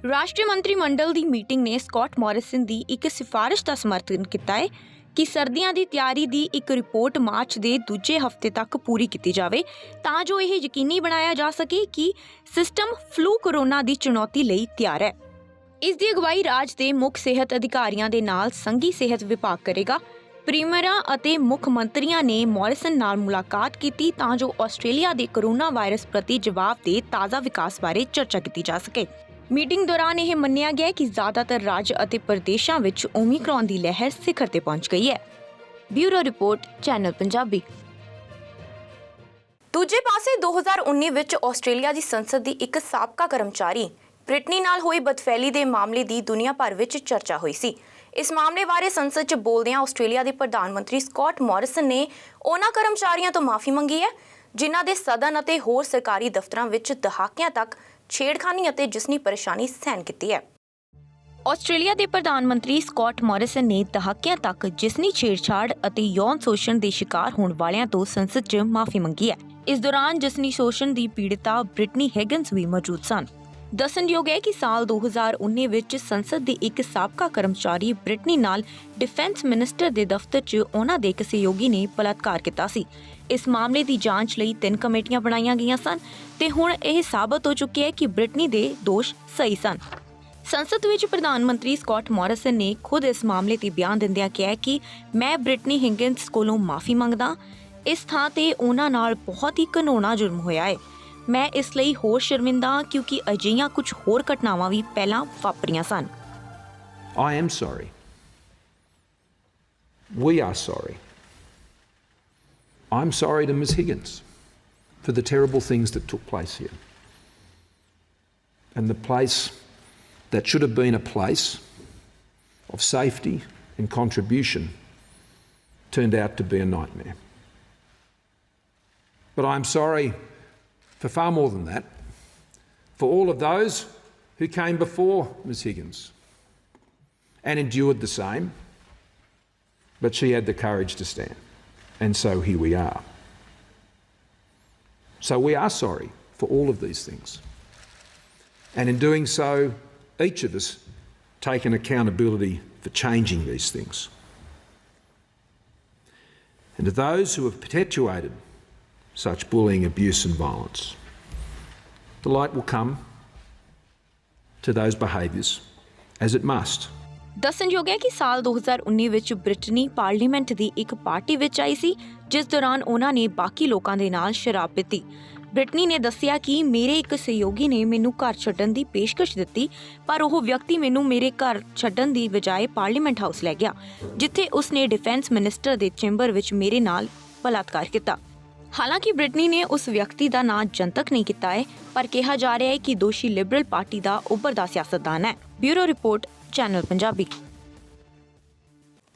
ਰਾਸ਼ਟਰੀ ਮੰਤਰੀ ਮੰਡਲ ਦੀ ਮੀਟਿੰਗ ਨੇ ਸਕਾਟ ਮੌਰਿਸਨ ਦੀ ਇੱਕ ਸਿਫਾਰਿਸ਼ ਦਾ ਸਮਰਥਨ ਕੀਤਾ ਹੈ ਕਿ ਸਰਦੀਆਂ ਦੀ ਤਿਆਰੀ ਦੀ ਇੱਕ ਰਿਪੋਰਟ ਮਾਰਚ ਦੇ ਦੂਜੇ ਹਫ਼ਤੇ ਤੱਕ ਪੂਰੀ ਕੀਤੀ ਜਾਵੇ ਤਾਂ ਜੋ ਇਹ ਯਕੀਨੀ ਬਣਾਇਆ ਜਾ ਸਕੇ ਕਿ ਸਿਸਟਮ ਫਲੂ ਕੋਰੋਨਾ ਦੀ ਚੁਣੌਤੀ ਲਈ ਤਿਆਰ ਹੈ। ਇਸ ਦੀ ਅਗਵਾਈ ਰਾਜ ਦੇ ਮੁੱਖ ਸਿਹਤ ਅਧਿਕਾਰੀਆਂ ਦੇ ਨਾਲ ਸੰਘੀ ਸਿਹਤ ਵਿਭਾਗ ਕਰੇਗਾ। ਪ੍ਰੀਮੀਅਰਾਂ ਅਤੇ ਮੁੱਖ ਮੰਤਰੀਆਂ ਨੇ ਮੌਰਿਸਨ ਨਾਲ ਮੁਲਾਕਾਤ ਕੀਤੀ ਤਾਂ ਜੋ ਆਸਟ੍ਰੇਲੀਆ ਦੇ ਕੋਰੋਨਾ ਵਾਇਰਸ ਪ੍ਰਤੀ ਜਵਾਬ ਦੇ ਤਾਜ਼ਾ ਵਿਕਾਸ ਬਾਰੇ ਚਰਚਾ ਕੀਤੀ ਜਾ ਸਕੇ। ਮੀਟਿੰਗ ਦੌਰਾਨ ਇਹ ਮੰਨਿਆ ਗਿਆ ਕਿ ਜ਼ਿਆਦਾਤਰ ਰਾਜ ਅਤੇ ਪ੍ਰਦੇਸ਼ਾਂ ਵਿੱਚ ਓਮਿਕਰੌਨ ਦੀ ਲਹਿਰ ਸਿਖਰ ਤੇ ਪਹੁੰਚ ਗਈ ਹੈ। Bureau report, channel Punjabi. ਦੂਜੇ ਪਾਸੇ 2019 ਵਿੱਚ ਆਸਟ੍ਰੇਲੀਆ ਦੀ ਸੰਸਦ ਦੀ ਇੱਕ ਸਾਬਕਾ ਕਰਮਚਾਰੀ ਬ੍ਰਿਟਨੀ ਨਾਲ ਹੋਈ ਬਦਫੈਲੀ ਦੇ ਮਾਮਲੇ ਦੀ ਦੁਨੀਆ ਭਰ ਵਿੱਚ ਚਰਚਾ ਹੋਈ ਸੀ। ਇਸ ਮਾਮਲੇ ਬਾਰੇ ਸੰਸਦ 'ਚ ਬੋਲਦਿਆਂ ਆਸਟ੍ਰੇਲੀਆ ਦੇ ਪ੍ਰਧਾਨ ਮੰਤਰੀ ਸਕਾਟ ਮੌਰਿਸਨ ਨੇ ਉਹਨਾਂ ਕਰਮਚਾਰੀਆਂ ਤੋਂ ਮਾਫੀ ਮੰਗੀ ਹੈ ਜਿਨ੍ਹਾਂ ਦੇ ਸਦਨ ਅਤੇ ਹੋਰ ਸਰਕਾਰੀ ਦਫ਼ਤਰਾਂ ਵਿੱਚ ਦਹਾਕਿਆਂ ਤੱਕ ਛੇੜਖਾਨੀ ਅਤੇ ਜਿਸਨੀ ਪਰੇਸ਼ਾਨੀ ਸਹਿਣ ਕੀਤੀ ਹੈ। ਆਸਟ੍ਰੇਲੀਆ ਦੇ ਪ੍ਰਧਾਨ ਮੰਤਰੀ ਸਕਾਟ ਮੌਰਿਸਨ ਨੇ ਦਹਾਕਿਆਂ ਤੱਕ ਜਿਸਨੀ ਛੇੜਛਾੜ ਅਤੇ ਯੌਨ ਸ਼ੋਸ਼ਣ ਦੇ ਸ਼ਿਕਾਰ ਹੋਣ ਵਾਲਿਆਂ ਤੋਂ ਸੰਸਦ 'ਚ ਮਾਫੀ ਮੰਗੀ ਹੈ। ਇਸ ਦੌਰਾਨ ਜਿਸਨੀ ਸ਼ੋਸ਼ਣ ਦੀ ਪੀੜਤਾ ਬ੍ਰਿਟਨੀ ਹੈਗਨਸ ਵੀ ਮੌਜੂਦ ਸਨ। ਦੱਸਣਯੋਗ ਹੈ ਕਿ ਸਾਲ 2019 ਵਿੱਚ ਸੰਸਦ ਦੇ ਇੱਕ ਸਾਬਕਾ ਕਰਮਚਾਰੀ ਬ੍ਰਿਟਨੀ ਨਾਲ ਡਿਫੈਂਸ ਮਿਨਿਸਟਰ ਦੇ ਦਫ਼ਤਰ 'ਚ ਉਹਨਾਂ ਦੇ ਇੱਕ ਸਹਿਯੋਗੀ ਨੇ ਬਲਾਤਕਾਰ ਕੀਤਾ ਸੀ। ਇਸ ਮਾਮਲੇ ਦੀ ਜਾਂਚ ਲਈ 3 ਕਮੇਟੀਆਂ ਬਣਾਈਆਂ ਗਈਆਂ ਸਨ ਤੇ ਹੁਣ ਇਹ ਸਾਬਤ ਹੋ ਚੁੱਕਿਆ ਹੈ ਕਿ ਬ੍ਰਿਟਨੀ ਦੇ ਦੋਸ਼ ਸਹੀ ਸਨ। ਸੰਸਦ ਵਿੱਚ ਪ੍ਰਧਾਨ ਮੰਤਰੀ ਸਕਾਟ ਮੌਰਿਸਨ ਨੇ ਖੁਦ ਇਸ ਮਾਮਲੇ ਤੇ ਬਿਆਨ ਦਿੰਦਿਆਂ ਕਿਹਾ ਕਿ ਮੈਂ ਬ੍ਰਿਟਨੀ ਹਿਗਿੰਸ ਕੋਲੋਂ ਮਾਫੀ ਮੰਗਦਾ। ਇਸ ਥਾਂ ਤੇ ਉਹਨਾਂ ਨਾਲ ਬਹੁਤ ਹੀ ਘਿਨਾਉਣਾ ਜੁਰਮ ਹੋਇਆ ਹੈ। ਮੈਂ ਇਸ ਲਈ ਹੋਰ ਸ਼ਰਮਿੰਦਾ ਹਾਂ ਕਿਉਂਕਿ ਅਜਿਹੀਆਂ ਕੁਝ ਹੋਰ ਘਟਨਾਵਾਂ ਵੀ ਪਹਿਲਾਂ ਵਾਪਰੀਆਂ ਸਨ। I am sorry. We are sorry. I'm sorry to Ms. Higgins for the terrible things that took place here. And the place that should have been a place of safety and contribution turned out to be a nightmare. But I'm sorry for far more than that, for all of those who came before Ms. Higgins and endured the same, but she had the courage to stand, and so here we are. So we are sorry for all of these things, and in doing so, each of us take an accountability for changing these things. And to those who have perpetuated such bullying, abuse and violence, the light will come to those behaviours as it must. ਦੱਸਣਯੋਗ ਹੈ ਕਿ ਸਾਲ 2019 ਵਿੱਚ Britney parliament ਦੀ ਇੱਕ party ਵਿੱਚ ਆਈ ਸੀ ਜਿਸ ਦੌਰਾਨ ਉਹਨਾਂ ਨੇ ਬਾਕੀ ਲੋਕਾਂ ਦੇ ਨਾਲ ਸ਼ਰਾਬ ਪੀਤੀ। ਬ੍ਰਿਟਨੀ ਨੇ ਦੱਸਿਆ ਕਿ ਮੇਰੇ ਇੱਕ ਸਹਿਯੋਗੀ ਨੇ ਮੈਨੂੰ ਘਰ ਛੱਡਣ ਦੀ ਪੇਸ਼ਕਸ਼ ਦਿੱਤੀ ਪਰ ਉਹ ਵਿਅਕਤੀ ਮੈਨੂੰ ਮੇਰੇ ਘਰ ਛੱਡਣ ਦੀ ਬਜਾਏ ਪਾਰਲੀਮੈਂਟ ਹਾਊਸ ਲੈ ਗਿਆ ਜਿੱਥੇ ਉਸਨੇ ਡਿਫੈਂਸ ਮਿਨਿਸਟਰ ਦੇ ਚੈਂਬਰ ਵਿੱਚ ਮੇਰੇ ਨਾਲ ਬਲਾਤਕਾਰ ਕੀਤਾ। ਹਾਲਾਂਕਿ ਬ੍ਰਿਟਨੀ ਨੇ ਉਸ ਵਿਅਕਤੀ ਦਾ ਨਾਂ ਜਨਤਕ ਨਹੀਂ ਕੀਤਾ ਹੈ ਪਰ ਕਿਹਾ ਜਾ ਰਿਹਾ ਹੈ ਕਿ ਦੋਸ਼ੀ ਲਿਬਰਲ ਪਾਰਟੀ ਦਾ ਉੱਭਰਦਾ ਸਿਆਸਤਦਾਨ ਹੈ। Bureau report, channel Punjabi.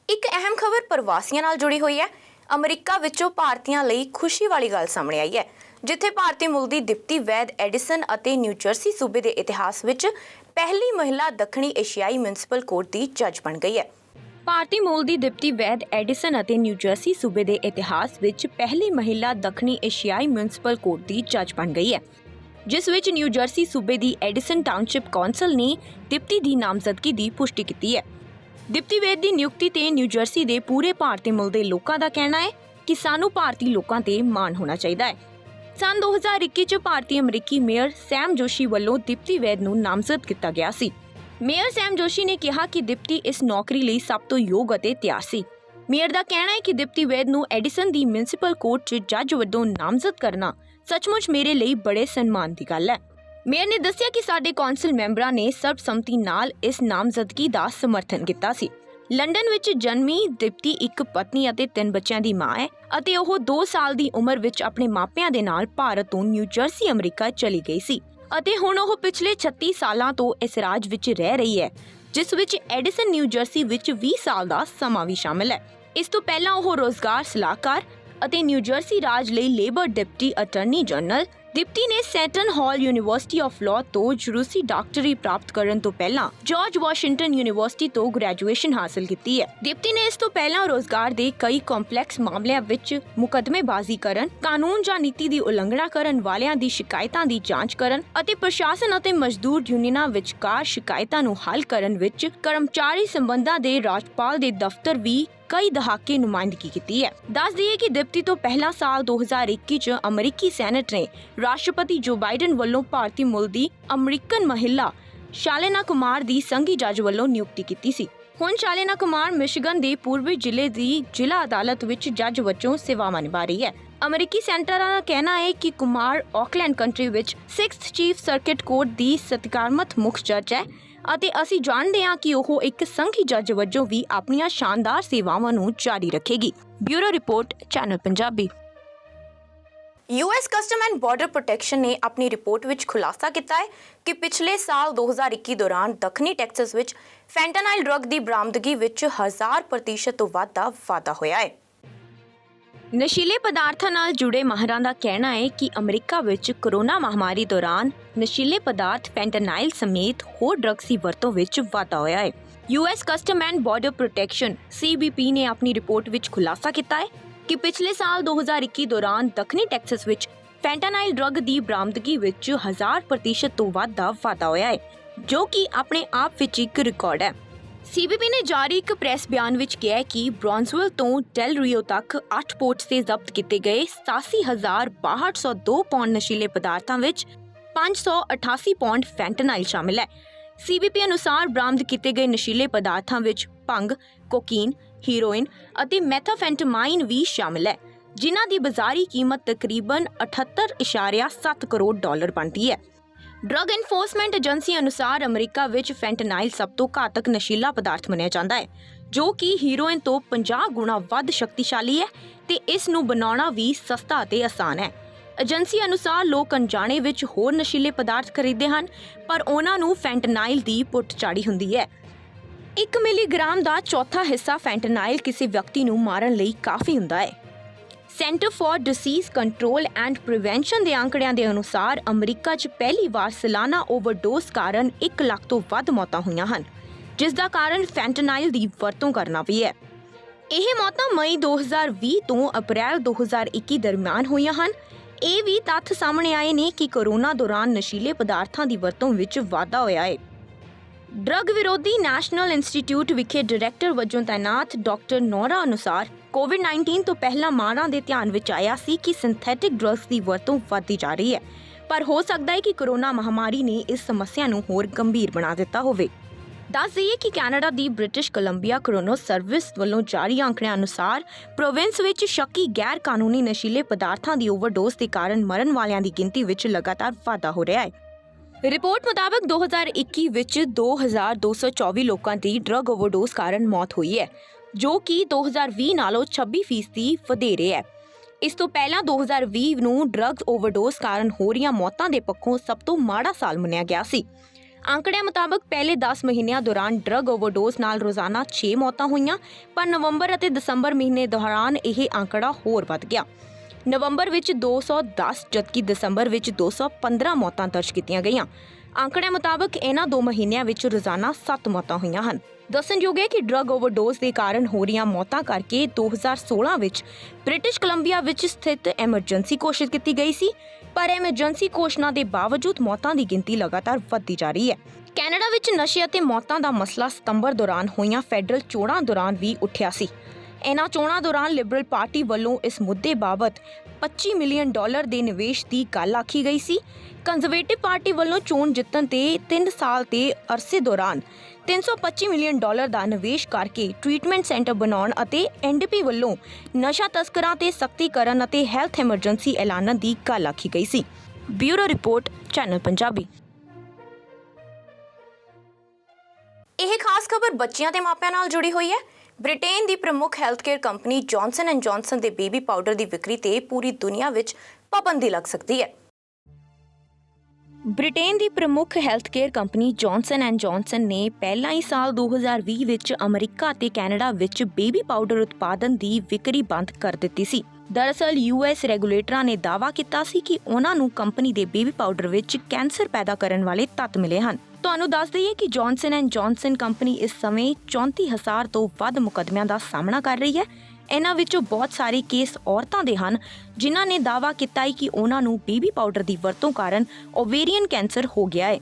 ਇੱਕ ਅਹਿਮ ਖਬਰ ਪ੍ਰਵਾਸੀਆਂ ਨਾਲ ਜੁੜੀ ਹੋਈ ਹੈ। ਅਮਰੀਕਾ ਵਿੱਚੋਂ ਭਾਰਤੀਆਂ ਲਈ ਖੁਸ਼ੀ ਵਾਲੀ ਗੱਲ ਸਾਹਮਣੇ ਆਈ ਹੈ ਜਿੱਥੇ ਭਾਰਤੀ ਮੂਲ ਦੀ ਦੀਪਤੀ ਵੈਦ ਐਡੀਸਨ ਅਤੇ ਨਿਊ ਜਰਸੀ ਸੂਬੇ ਦੇ ਇਤਿਹਾਸ ਵਿੱਚ ਪਹਿਲੀ ਮਹਿਲਾ ਦੱਖਣੀ ਏਸ਼ੀਆਈ ਮਿਊਨਿਸਪਲ ਕੋਰਟ ਦੀ ਜੱਜ ਬਣ ਗਈ ਹੈ। ਭਾਰਤੀ ਮੂਲ ਦੀ ਦੀਪਤੀ ਵੈਦ ਐਡੀਸਨ ਅਤੇ ਨਿਊ ਜਰਸੀ ਸੂਬੇ ਦੇ ਇਤਿਹਾਸ ਵਿੱਚ ਪਹਿਲੀ ਮਹਿਲਾ ਦੱਖਣੀ ਏਸ਼ੀਆਈ ਮਿਊਨਿਸਪਲ ਕੋਰਟ ਦੀ ਜੱਜ ਬਣ ਗਈ ਹੈ ਜਿਸ ਵਿੱਚ ਨਿਊ ਜਰਸੀ ਸੂਬੇ ਦੀ ਐਡੀਸਨ ਟਾਊਨਸ਼ਿਪ ਕੌਂਸਲ ਨੇ ਦੀਪਤੀ ਦੀ ਨਾਮਜ਼ਦਗੀ ਦੀ ਪੁਸ਼ਟੀ ਕੀਤੀ ਹੈ। ਦੀਪਤੀ ਵੈਦ ਦੀ ਨਿਯੁਕਤੀ ਤੇ ਨਿਊ ਜਰਸੀ ਦੇ ਪੂਰੇ ਭਾਰਤੀ ਮੂਲ ਦੇ ਲੋਕਾਂ ਦਾ ਕਹਿਣਾ ਹੈ ਕਿ ਸਾਨੂੰ ਭਾਰਤੀ ਲੋਕਾਂ ਤੇ ਮਾਣ ਹੋਣਾ ਚਾਹੀਦਾ ਹੈ। ਸੰਨ 2021 ਚ ਭਾਰਤੀ ਅਮਰੀਕੀ ਮੇਅਰ ਸੈਮ ਜੋਸ਼ੀ ਵੱਲੋਂ ਦੀਪਤੀ ਵੈਦ ਨੂੰ ਨਾਮਜ਼ਦ ਕੀਤਾ ਗਿਆ ਸੀ। ਮੇਅਰ ਸੈਮ ਜੋਸ਼ੀ ਨੇ ਕਿਹਾ ਕਿ ਦੀਪਤੀ ਇਸ ਨੌਕਰੀ ਲਈ ਸਭ ਤੋਂ ਯੋਗ ਅਤੇ ਤਿਆਰ ਸੀ। ਮੇਅਰ ਦਾ ਕਹਿਣਾ ਹੈ ਕਿ ਦੀਪਤੀ ਵੈਦ ਨੂੰ ਐਡੀਸਨ ਦੀ ਮਿਊਨਿਸਪਲ ਕੋਰਟ 'ਚ ਜੱਜ ਵੱਲੋਂ ਨਾਮਜ਼ਦ ਕਰਨਾ ਸੱਚਮੁੱਚ ਮੇਰੇ ਲਈ ਬੜੇ ਸਨਮਾਨ ਦੀ ਗੱਲ ਹੈ। ਮੇਅਰ ਨੇ ਦੱਸਿਆ ਕਿ ਸਾਡੇ ਕੌਂਸਲ ਮੈਂਬਰਾਂ ਨੇ ਸਰਬਸੰਮਤੀ ਨਾਲ ਇਸ ਨਾਮਜ਼ਦਗੀ ਦਾ ਸਮਰਥਨ ਕੀਤਾ ਸੀ। ਲੰਡਨ ਵਿੱਚ ਜਨਮੀ ਦੀਪਤੀ ਇੱਕ ਪਤਨੀ ਅਤੇ 3 ਬੱਚਿਆਂ ਦੀ ਮਾਂ ਹੈ ਅਤੇ ਉਹ 2 ਸਾਲ ਦੀ ਉਮਰ ਵਿੱਚ ਆਪਣੇ ਮਾਪਿਆਂ ਦੇ ਨਾਲ ਭਾਰਤ ਤੋਂ ਨਿਊ ਜਰਸੀ ਅਮਰੀਕਾ ਚਲੀ ਗਈ ਸੀ ਅਤੇ ਹੁਣ ਉਹ ਪਿਛਲੇ 36 ਸਾਲਾਂ ਤੋਂ ਇਸ ਰਾਜ ਵਿੱਚ ਰਹਿ ਰਹੀ ਹੈ, ਜਿਸ ਵਿੱਚ ਐਡੀਸਨ ਨਿਊ ਜਰਸੀ ਵਿੱਚ 20 ਸਾਲ ਦਾ ਸਮਾਂ ਵੀ ਸ਼ਾਮਿਲ ਹੈ। ਇਸ ਤੋਂ ਪਹਿਲਾਂ ਉਹ ਰੋਜ਼ਗਾਰ ਸਲਾਹਕਾਰ ਅਤੇ ਨਿਊ ਜਰਸੀ ਰਾਜ ਲਈ labour deputy attorney general. Deepti ਨੇ satin hall university of law ਤੋਂ ਜਰੂਸੀ ਡਾਕਟਰੀ ਪ੍ਰਾਪਤ ਕਰਨ ਤੋਂ ਪਹਿਲਾਂ ਜਾਰਜ ਵਾਸ਼ਿੰਗਟਨ ਯੂਨੀਵਰਸਿਟੀ ਤੋਂ ਗ੍ਰੈਜੂਏਸ਼ਨ ਹਾਸਲ ਕੀਤੀ ਹੈ। ਦੀਪਤੀ ਨੇ ਇਸ ਤੋਂ ਪਹਿਲਾਂ ਰੋਜ਼ਗਾਰ ਦੇ ਕਈ ਕੰਪਲੈਕਸ ਮਾਮਲਿਆਂ ਵਿੱਚ ਮੁਕੱਦਮੇਬਾਜ਼ੀ ਕਰਨ, ਕਾਨੂੰਨ ਜਾਂ ਨੀਤੀ ਦੀ ਉਲੰਘਣਾ ਕਰਨ ਵਾਲਿਆਂ ਦੀ ਸ਼ਿਕਾਇਤਾਂ ਦੀ ਜਾਂਚ ਕਰਨ ਅਤੇ ਪ੍ਰਸ਼ਾਸਨ ਅਤੇ ਮਜ਼ਦੂਰ ਯੂਨੀਅਨਾਂ ਵਿਚਕਾਰ ਸ਼ਿਕਾਇਤਾਂ ਨੂੰ ਹੱਲ ਕਰਨ ਵਿੱਚ ਕਰਮਚਾਰੀ ਸੰਬੰਧਾਂ ਦੇ ਰਾਜਪਾਲ ਦੇ ਦਫ਼ਤਰ ਵੀ ਕਈ ਦਹਾਕੇ ਨੁਮਾਇੰਦਗੀ ਕੀਤੀ ਹੈ। ਦੱਸ ਦਈਏ ਕਿ ਦੀਪਤੀ ਤੋਂ ਪਹਿਲਾਂ ਸਾਲ 2021 ਚ ਅਮਰੀਕੀ ਸੈਨੇਟ ਨੇ ਰਾਸ਼ਟਰਪਤੀ ਜੋ ਬਾਈਡਨ ਵੱਲੋਂ ਭਾਰਤੀ ਮੂਲ ਦੀ ਅਮਰੀਕਨ ਮਹਿਲਾ ਸ਼ਾਲੇਨਾ ਕੁਮਾਰ ਦੀ ਸੰਘੀ ਜੱਜ ਵੱਲੋਂ ਨਿਯੁਕਤੀ ਕੀਤੀ ਸੀ। ਹੁਣ ਸ਼ਾਲੇਨਾ ਕੁਮਾਰ ਮਿਸ਼ੀਗਨ ਦੇ ਪੂਰਬੀ ਜ਼ਿਲ੍ਹੇ ਦੀ ਜ਼ਿਲ੍ਹਾ ਅਦਾਲਤ ਵਿੱਚ ਜੱਜ ਵਜੋਂ ਸੇਵਾਵਾਂ ਨਿਭਾ ਰਹੀ ਹੈ। ਅਮਰੀਕੀ ਸੈਨੇਟਰਾਂ ਦਾ ਕਹਿਣਾ ਹੈ ਕਿ ਕੁਮਾਰ ਆਕਲੈਂਡ ਕੰਟਰੀ ਵਿੱਚ 6th ਚੀਫ ਸਰਕਿਟ ਕੋਰਟ ਦੀ ਸਤਿਕਾਰਮਤ ਮੁੱਖ ਜੱਜ ਹੈ ਅਤੇ ਅਸੀਂ ਜਾਣਦੇ ਹਾਂ ਕਿ ਉਹ ਇੱਕ ਸੰਘੀ ਜੱਜ ਵਜੋਂ ਵੀ ਆਪਣੀਆਂ ਸ਼ਾਨਦਾਰ ਸੇਵਾਵਾਂ ਨੂੰ ਜਾਰੀ ਰੱਖੇਗੀ। Bureau report, channel Punjabi. US custom and border protection ਨੇ ਆਪਣੀ ਰਿਪੋਰਟ ਵਿੱਚ ਖੁਲਾਸਾ ਕੀਤਾ ਹੈ ਕਿ ਪਿਛਲੇ ਸਾਲ 2021 ਦੌਰਾਨ ਦੱਖਣੀ ਟੈਕਸਸ ਵਿੱਚ ਫੈਂਟਾਨਾਈਲ ਡਰੱਗ ਦੀ ਬਰਾਮਦਗੀ ਵਿੱਚ 1000% ਤੋਂ ਵੱਧ ਦਾ ਵਾਧਾ ਹੋਇਆ ਹੈ। ਨਸ਼ੀਲੇ ਪਦਾਰਥਾਂ ਨਾਲ ਜੁੜੇ ਮਾਹਰਾਂ ਦਾ ਕਹਿਣਾ ਹੈ ਕਿ ਅਮਰੀਕਾ ਵਿੱਚ ਕੋਰੋਨਾ ਮਹਾਮਾਰੀ ਦੌਰਾਨ ਨਸ਼ੀਲੇ ਪਦਾਰਥ ਫੈਂਟਾਨਾਈਲ ਸਮੇਤ ਹੋਰ ਡਰੱਗਸ ਦੀ ਵਰਤੋਂ ਵਿੱਚ ਵਾਧਾ ਹੋਇਆ ਹੈ। US custom and border protection CBP ਨੇ ਆਪਣੀ ਰਿਪੋਰਟ ਵਿੱਚ ਖੁਲਾਸਾ ਕੀਤਾ ਹੈ ਕਿ ਪਿਛਲੇ ਸਾਲ 2021 ਦੌਰਾਨ ਦੱਖਣੀ ਟੈਕਸਸ ਵਿੱਚ ਫੈਂਟਾਨਾਈਲ ਡਰੱਗ ਦੀ ਬਰਾਮਦਗੀ ਵਿੱਚ 1000% ਤੋਂ ਵੱਧ ਦਾ ਵਾਧਾ ਹੋਇਆ ਹੈ, ਜੋ ਕਿ ਆਪਣੇ ਆਪ ਵਿੱਚ ਇੱਕ ਰਿਕਾਰਡ ਹੈ। CBP ਨੇ ਜਾਰੀ ਇੱਕ ਪ੍ਰੈਸ ਬਿਆਨ ਵਿੱਚ ਕਿਹਾ ਹੈ ਕਿ ਬ੍ਰੌਨਸਵਿਲ ਤੋਂ ਡੈਲ ਰੀਓ ਤੱਕ 8 ਪੋਰਟਸ ਤੇ ਜ਼ਬਤ ਕੀਤੇ ਗਏ 87,6202 ਪੌਂਡ ਨਸ਼ੀਲੇ ਪਦਾਰਥਾਂ ਵਿੱਚ 588 ਪੌਂਡ ਫੈਂਟਾਨਾਈਲ ਸ਼ਾਮਿਲ ਹੈ। CBP ਅਨੁਸਾਰ ਬਰਾਮਦ ਕੀਤੇ ਗਏ ਨਸ਼ੀਲੇ ਪਦਾਰਥਾਂ ਵਿੱਚ ਭੰਗ, ਕੋਕੀਨ, ਹੀਰੋਇਨ ਅਤੇ ਮੈਥਾਫੈਂਟਾਮਾਈਨ ਵੀ ਸ਼ਾਮਿਲ ਹੈ, ਜਿਨ੍ਹਾਂ ਦੀ ਬਾਜ਼ਾਰੀ ਕੀਮਤ ਤਕਰੀਬਨ 78.7 ਕਰੋੜ ਡਾਲਰ ਬਣਦੀ ਹੈ। ਡਰੱਗ ਐਨਫੋਰਸਮੈਂਟ ਏਜੰਸੀ ਅਨੁਸਾਰ ਅਮਰੀਕਾ ਵਿੱਚ ਫੈਂਟਾਨਾਈਲ ਸਭ ਤੋਂ ਘਾਤਕ ਨਸ਼ੀਲਾ ਪਦਾਰਥ ਮੰਨਿਆ ਜਾਂਦਾ ਹੈ, ਜੋ ਕਿ ਹੀਰੋਇਨ ਤੋਂ 50 ਗੁਣਾ ਵੱਧ ਸ਼ਕਤੀਸ਼ਾਲੀ ਹੈ ਤੇ ਇਸ ਨੂੰ ਬਣਾਉਣਾ ਵੀ ਸਸਤਾ ਅਤੇ ਆਸਾਨ ਹੈ। ਏਜੰਸੀ ਅਨੁਸਾਰ ਲੋਕ ਅਣਜਾਣੇ ਵਿੱਚ ਹੋਰ ਨਸ਼ੀਲੇ ਪਦਾਰਥ ਖਰੀਦਦੇ ਹਨ, ਪਰ ਉਹਨਾਂ ਨੂੰ ਫੈਂਟਾਨਾਈਲ ਦੀ ਪੁੱਟ ਚਾੜੀ ਹੁੰਦੀ ਹੈ। 1 ਮਿਲੀਗ੍ਰਾਮ ਦਾ ਚੌਥਾ ਹਿੱਸਾ ਫੈਂਟਾਨਾਈਲ ਕਿਸੇ ਵਿਅਕਤੀ ਨੂੰ ਮਾਰਨ ਲਈ ਕਾਫੀ ਹੁੰਦਾ ਹੈ। Centre for disease control and prevention ਦੇ ਅੰਕੜਿਆਂ ਦੇ ਅਨੁਸਾਰ ਅਮਰੀਕਾ 'ਚ ਪਹਿਲੀ ਵਾਰ ਸਾਲਾਨਾ ਓਵਰਡੋਜ਼ ਕਾਰਨ 1 ਲੱਖ ਤੋਂ ਵੱਧ ਮੌਤਾਂ ਹੋਈਆਂ ਹਨ, ਜਿਸ ਦਾ ਕਾਰਨ ਫੈਂਟਾਨਾਈਲ ਦੀ ਵਰਤੋਂ ਕਰਨਾ ਵੀ ਹੈ। ਇਹ ਮੌਤਾਂ ਮਈ 2020 ਤੋਂ ਅਪ੍ਰੈਲ 2021 ਦਰਮਿਆਨ ਹੋਈਆਂ ਹਨ। ਇਹ ਵੀ ਤੱਥ ਸਾਹਮਣੇ ਆਏ ਨੇ ਕਿ ਕੋਰੋਨਾ ਦੌਰਾਨ ਨਸ਼ੀਲੇ ਪਦਾਰਥਾਂ ਦੀ ਵਰਤੋਂ ਵਿੱਚ ਵਾਧਾ ਹੋਇਆ ਹੈ। ਡਰੱਗ ਵਿਰੋਧੀ ਨੈਸ਼ਨਲ ਇੰਸਟੀਚਿਊਟ ਵਿਖੇ ਡਾਇਰੈਕਟਰ ਵਜੋਂ ਤਾਇਨਾਤ ਡਾਕਟਰ ਨੋਰਾ ਅਨੁਸਾਰ ਕੋਵਿਡ-19 ਤੋਂ ਪਹਿਲਾਂ ਮਾਹਰਾਂ ਦੇ ਧਿਆਨ ਵਿੱਚ ਆਇਆ ਸੀ ਕਿ ਸਿੰਥੈਟਿਕ ਡਰੱਗਸ ਦੀ ਵਰਤੋਂ ਵੱਧਦੀ ਜਾ ਰਹੀ ਹੈ, ਪਰ ਹੋ ਸਕਦਾ ਹੈ ਕਿ ਕੋਰੋਨਾ ਮਹਾਮਾਰੀ ਨੇ ਇਸ ਸਮੱਸਿਆ ਨੂੰ ਹੋਰ ਗੰਭੀਰ ਬਣਾ ਦਿੱਤਾ ਹੋਵੇ। ਦੱਸ ਦਈਏ ਕਿ ਕੈਨੇਡਾ ਦੀ ਬ੍ਰਿਟਿਸ਼ ਕੋਲੰਬੀਆ ਕੋਰੋਨਾ ਸਰਵਿਸ ਵੱਲੋਂ ਜਾਰੀ ਅੰਕੜਿਆਂ ਅਨੁਸਾਰ ਪ੍ਰੋਵਿੰਸ ਵਿੱਚ ਸ਼ੱਕੀ ਗੈਰ ਕਾਨੂੰਨੀ ਨਸ਼ੀਲੇ ਪਦਾਰਥਾਂ ਦੀ ਓਵਰਡੋਜ਼ ਦੇ ਕਾਰਨ ਮਰਨ ਵਾਲਿਆਂ ਦੀ ਗਿਣਤੀ ਵਿੱਚ ਲਗਾਤਾਰ ਵਾਧਾ ਹੋ ਰਿਹਾ ਹੈ। ਰਿਪੋਰਟ ਮੁਤਾਬਕ 2021 ਵਿੱਚ 2224 ਲੋਕਾਂ ਦੀ ਡਰੱਗ ਓਵਰਡੋਜ਼ ਕਾਰਨ ਮੌਤ ਹੋਈ ਹੈ, ਜੋ ਕਿ 2020 ਨਾਲੋਂ 26% ਵਧੇਰੇ ਹੈ। ਇਸ ਤੋਂ ਪਹਿਲਾਂ 2020 ਨੂੰ ਡਰੱਗ ਓਵਰਡੋਜ਼ ਕਾਰਨ ਹੋ ਰਹੀਆਂ ਮੌਤਾਂ ਦੇ ਪੱਖੋਂ ਸਭ ਤੋਂ ਮਾੜਾ ਸਾਲ ਮੰਨਿਆ ਗਿਆ ਸੀ। ਅੰਕੜਿਆਂ ਮੁਤਾਬਕ ਪਹਿਲੇ 10 ਮਹੀਨਿਆਂ ਦੌਰਾਨ ਡਰੱਗ ਓਵਰਡੋਜ਼ ਨਾਲ ਰੋਜ਼ਾਨਾ 6 ਮੌਤਾਂ ਹੋਈਆਂ, ਪਰ ਨਵੰਬਰ ਅਤੇ ਦਸੰਬਰ ਮਹੀਨੇ ਦੌਰਾਨ ਇਹ ਅੰਕੜਾ ਹੋਰ ਵੱਧ ਗਿਆ। ਨਵੰਬਰ ਵਿੱਚ 210 ਜਦਕਿ ਦਸੰਬਰ ਵਿੱਚ 215 ਮੌਤਾਂ ਦਰਜ ਕੀਤੀਆਂ ਗਈਆਂ। ਅੰਕੜਿਆਂ ਮੁਤਾਬਕ ਇਹਨਾਂ 2 ਮਹੀਨਿਆਂ ਵਿੱਚ ਰੋਜ਼ਾਨਾ 7 ਮੌਤਾਂ ਹੋਈਆਂ ਹਨ। ਦੱਸਣਯੋਗ ਹੈ ਕਿ ਡਰੱਗ ਓਵਰਡੋਜ਼ ਦੇ ਕਾਰਨ ਹੋ ਰਹੀਆਂ ਮੌਤਾਂ ਕਰਕੇ 2016 ਵਿੱਚ ਬ੍ਰਿਟਿਸ਼ ਕੋਲੰਬੀਆ ਵਿੱਚ ਸਥਿਤ ਐਮਰਜੈਂਸੀ ਘੋਸ਼ਿਤ ਕੀਤੀ ਗਈ ਸੀ, ਪਰ ਐਮਰਜੈਂਸੀ ਘੋਸ਼ਣਾ ਦੇ ਬਾਵਜੂਦ ਮੌਤਾਂ ਦੀ ਗਿਣਤੀ ਲਗਾਤਾਰ ਵੱਧਦੀ ਜਾ ਰਹੀ ਹੈ। ਕੈਨੇਡਾ ਵਿੱਚ ਨਸ਼ੇ ਅਤੇ ਮੌਤਾਂ ਦਾ ਮਸਲਾ ਸਤੰਬਰ ਦੌਰਾਨ ਹੋਈਆਂ ਫੈਡਰਲ ਚੋਣਾਂ ਦੌਰਾਨ ਵੀ ਉੱਠਿਆ ਸੀ। ਇਹਨਾਂ ਚੋਣਾਂ ਦੌਰਾਨ ਲਿਬਰਲ ਪਾਰਟੀ ਵੱਲੋਂ ਇਸ ਮੁੱਦੇ ਬਾਬਤ $25 ਮਿਲੀਅਨ ਦੇ ਨਿਵੇਸ਼ ਦੀ ਗੱਲ ਆਖੀ ਗਈ ਸੀ। ਕੰਜ਼ਰਵੇਟਿਵ ਪਾਰਟੀ ਵੱਲੋਂ ਚੋਣ ਜਿੱਤਣ ਤੇ 3 ਸਾਲ ਦੇ ਅਰਸੇ ਦੌਰਾਨ $325 ਮਿਲੀਅਨ ਦਾ ਨਿਵੇਸ਼ ਕਰਕੇ ਟ੍ਰੀਟਮੈਂਟ ਸੈਂਟਰ ਬਣਾਉਣ ਅਤੇ NDP ਵੱਲੋਂ ਨਸ਼ਾ ਤਸਕਰਾਂ ਤੇ ਸਖਤੀ ਕਰਨ ਅਤੇ ਹੈਲਥ ਐਮਰਜੈਂਸੀ ਐਲਾਨਣ ਦੀ ਗੱਲ ਆਖੀ ਗਈ ਸੀ। Bureau report, channel Punjabi. ਇਹ ਖਾਸ ਖਬਰ ਬੱਚਿਆਂ ਤੇ ਮਾਪਿਆਂ ਨਾਲ ਜੁੜੀ ਹੋਈ ਹੈ। ਬ੍ਰਿਟੇਨ ਦੀ ਪ੍ਰਮੁੱਖ healthcare company Johnson and Johnson ਦੇ ਬੇਬੀ ਪਾਊਡਰ ਦੀ ਵਿਕਰੀ ਤੇ ਪੂਰੀ ਦੁਨੀਆ ਵਿੱਚ ਪਾਬੰਦੀ ਲੱਗ ਸਕਦੀ ਹੈ। ਬ੍ਰਿਟੇਨ ਦੀ ਪ੍ਰਮੁੱਖ healthcare company Johnson and Johnson ਨੇ ਪਹਿਲਾਂ ਹੀ ਸਾਲ 2020 ਵਿੱਚ ਅਮਰੀਕਾ ਤੇ ਕੈਨੇਡਾ ਵਿੱਚ ਬੇਬੀ ਪਾਊਡਰ ਉਤਪਾਦਨ ਦੀ ਵਿਕਰੀ ਬੰਦ ਕਰ ਦਿੱਤੀ ਸੀ। ਦਰਅਸਲ US ਰੈਗੂਲੇਟਰਾਂ ਨੇ ਦਾਅਵਾ ਕੀਤਾ ਸੀ ਕਿ ਉਹਨਾਂ ਨੂੰ ਕੰਪਨੀ ਦੇ ਬੇਬੀ ਪਾਊਡਰ ਵਿੱਚ ਕੈਂਸਰ ਪੈਦਾ ਕਰਨ ਵਾਲੇ ਤੱਤ ਮਿਲੇ ਹਨ। ਤੁਹਾਨੂੰ ਦੱਸ ਦਈਏ ਕਿ ਜੌਨਸਨ ਐਂਡ ਜੌਨਸਨ ਕੰਪਨੀ ਇਸ ਸਮੇਂ 34,000 ਤੋਂ ਵੱਧ ਮੁਕੱਦਮਿਆਂ ਦਾ ਸਾਹਮਣਾ ਕਰ ਰਹੀ ਹੈ। ਇਹਨਾਂ ਵਿੱਚੋਂ ਬਹੁਤ ਸਾਰੇ ਕੇਸ ਔਰਤਾਂ ਦੇ ਹਨ ਜਿਨ੍ਹਾਂ ਨੇ ਦਾਅਵਾ ਕੀਤਾ ਹੈ ਕਿ ਉਹਨਾਂ ਨੂੰ ਬੇਬੀ ਪਾਊਡਰ ਦੀ ਵਰਤੋਂ ਕਾਰਨ ਓਵੇਰੀਅਨ ਕੈਂਸਰ ਹੋ ਗਿਆ ਹੈ।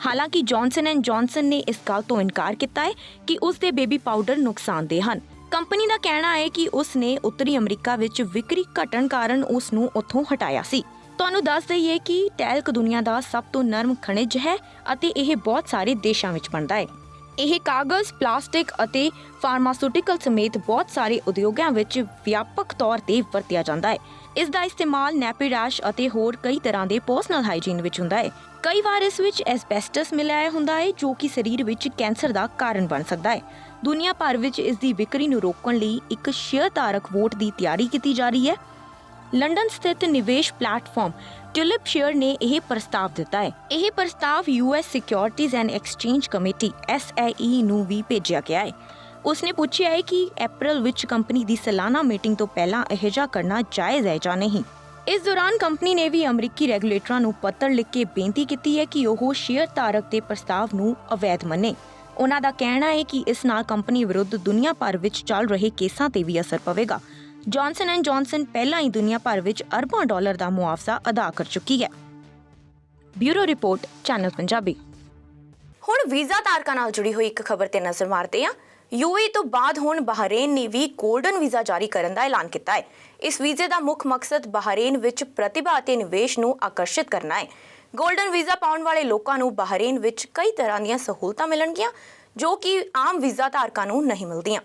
ਹਾਲਾਂਕਿ ਜੌਨਸਨ ਐਂਡ ਜੌਨਸਨ ਨੇ ਇਸ ਗੱਲ ਤੋਂ ਇਨਕਾਰ ਕੀਤਾ ਹੈ ਕਿ ਉਸ ਦੇ ਬੇਬੀ ਪਾਊਡਰ ਨੁਕਸਾਨਦੇਹ ਹਨ। ਕੰਪਨੀ ਦਾ ਕਹਿਣਾ ਹੈ ਕਿ ਉਸ ਨੇ ਉੱਤਰੀ ਅਮਰੀਕਾ ਵਿੱਚ ਵਿਕਰੀ ਘਟਣ ਕਾਰਨ ਉਸ ਨੂੰ ਉੱਥੋਂ ਹਟਾਇਆ ਸੀ। ਤੁਹਾਨੂੰ ਦੱਸ ਦਈਏ ਕਿ ਟੈਲਕ ਦੁਨੀਆ ਦਾ ਸਭ ਤੋਂ ਨਰਮ ਖਣਿਜ ਹੈ ਅਤੇ ਇਹ ਬਹੁਤ ਸਾਰੇ ਦੇਸ਼ਾਂ ਵਿੱਚ ਬਣਦਾ ਹੈ। ਇਹ ਕਾਗਜ਼, ਪਲਾਸਟਿਕ ਅਤੇ ਫਾਰਮਾਸਿਊਟੀਕਲ ਸਮੇਤ ਬਹੁਤ ਸਾਰੇ ਉਦਯੋਗਾਂ ਵਿੱਚ ਵਿਆਪਕ ਤੌਰ ਤੇ ਵਰਤਿਆ ਜਾਂਦਾ ਹੈ। ਇਸ ਦਾ ਇਸਤੇਮਾਲ ਨੈਪੀ ਰੈਸ਼ ਅਤੇ ਹੋਰ ਕਈ ਤਰ੍ਹਾਂ ਦੇ ਪਰਸਨਲ ਹਾਈਜੀਨ ਵਿੱਚ ਹੁੰਦਾ ਹੈ। ਕਈ ਵਾਰ ਇਸ ਵਿੱਚ ਐਸਬੈਸਟਸ ਮਿਲਾਇਆ ਹੁੰਦਾ ਹੈ ਜੋ ਕਿ ਸਰੀਰ ਵਿੱਚ ਕੈਂਸਰ ਦਾ ਕਾਰਨ ਬਣ ਸਕਦਾ ਹੈ। ਦੁਨੀਆ ਭਰ ਵਿੱਚ ਇਸ ਦੀ ਵਿਕਰੀ ਨੂੰ ਰੋਕਣ ਲਈ ਇੱਕ ਸ਼ੇਅਰ ਧਾਰਕ ਵੋਟ ਦੀ ਤਿਆਰੀ ਕੀਤੀ ਜਾ ਰਹੀ ਹੈ। ਲੰਡਨ ਸਥਿਤ ਨਿਵੇਸ਼ ਪਲੇਟਫਾਰਮ ਟਿਲਿਪ ਸ਼ੇਅਰ ਨੇ ਇਹ ਪ੍ਰਸਤਾਵ ਦਿੱਤਾ ਹੈ। ਇਹ ਪ੍ਰਸਤਾਵ US securities and exchange committee SAE ਨੂੰ ਵੀ ਭੇਜਿਆ ਗਿਆ ਹੈ। ਉਸਨੇ ਪੁੱਛਿਆ ਹੈ ਕਿ ਅਪ੍ਰੈਲ ਵਿੱਚ ਕੰਪਨੀ ਦੀ ਸਾਲਾਨਾ ਮੀਟਿੰਗ ਤੋਂ ਪਹਿਲਾਂ ਅਜਿਹਾ ਕਰਨਾ ਜਾਇਜ਼ ਹੈ ਜਾਂ ਨਹੀਂ। ਇਸ ਦੌਰਾਨ ਕੰਪਨੀ ਨੇ ਵੀ ਅਮਰੀਕੀ ਰੈਗੂਲੇਟਰਾਂ ਨੂੰ ਪੱਤਰ ਲਿਖ ਕੇ ਬੇਨਤੀ ਕੀਤੀ ਹੈ ਕਿ ਉਹ ਸ਼ੇਅਰ ਧਾਰਕ ਦੇ ਪ੍ਰਸਤਾਵ ਨੂੰ ਅਵੈਧ ਮੰਨੇ। ਉਹਨਾਂ ਦਾ ਕਹਿਣਾ ਹੈ ਕਿ ਇਸ ਨਾਲ ਕੰਪਨੀ ਵਿਰੁੱਧ ਦੁਨੀਆ ਭਰ ਵਿੱਚ ਚੱਲ ਰਹੇ ਕੇਸਾਂ ਤੇ ਵੀ ਅਸਰ ਪਵੇਗਾ। ਜੌਨਸਨ ਐਂਡ ਜੌਨਸਨ ਪਹਿਲਾਂ ਹੀ ਦੁਨੀਆ ਭਰ ਵਿੱਚ ਅਰਬਾਂ ਡਾਲਰ ਦਾ ਮੁਆਵਜ਼ਾ ਅਦਾ ਕਰ ਚੁੱਕੀ ਹੈ। Bureau report, channel Punjabi. ਹੁਣ ਵੀਜ਼ਾ ਧਾਰਕਾਂ ਨਾਲ ਜੁੜੀ ਹੋਈ ਇੱਕ ਖਬਰ ਤੇ ਨਜ਼ਰ ਮਾਰਦੇ ਹਾਂ। UAE ਤੋਂ ਬਾਅਦ ਹੁਣ ਬਹਰੀਨ ਨੇ ਵੀ ਗੋਲਡਨ ਵੀਜ਼ਾ ਜਾਰੀ ਕਰਨ ਦਾ ਐਲਾਨ ਕੀਤਾ ਹੈ। ਇਸ ਵੀਜ਼ੇ ਦਾ ਮੁੱਖ ਮਕਸਦ ਬਹਰੀਨ ਵਿੱਚ ਪ੍ਰਤਿਭਾ ਅਤੇ ਨਿਵੇਸ਼ ਨੂੰ ਆਕਰਸ਼ਿਤ ਕਰਨਾ ਹੈ। ਗੋਲਡਨ ਵੀਜ਼ਾ ਪਾਉਣ ਵਾਲੇ ਲੋਕਾਂ ਨੂੰ ਬਹਰੀਨ ਵਿੱਚ ਕਈ ਤਰ੍ਹਾਂ ਦੀਆਂ ਸਹੂਲਤਾਂ ਮਿਲਣਗੀਆਂ ਜੋ ਕਿ ਆਮ ਵੀਜ਼ਾ ਧਾਰਕਾਂ ਨੂੰ ਨਹੀਂ ਮਿਲਦੀਆਂ।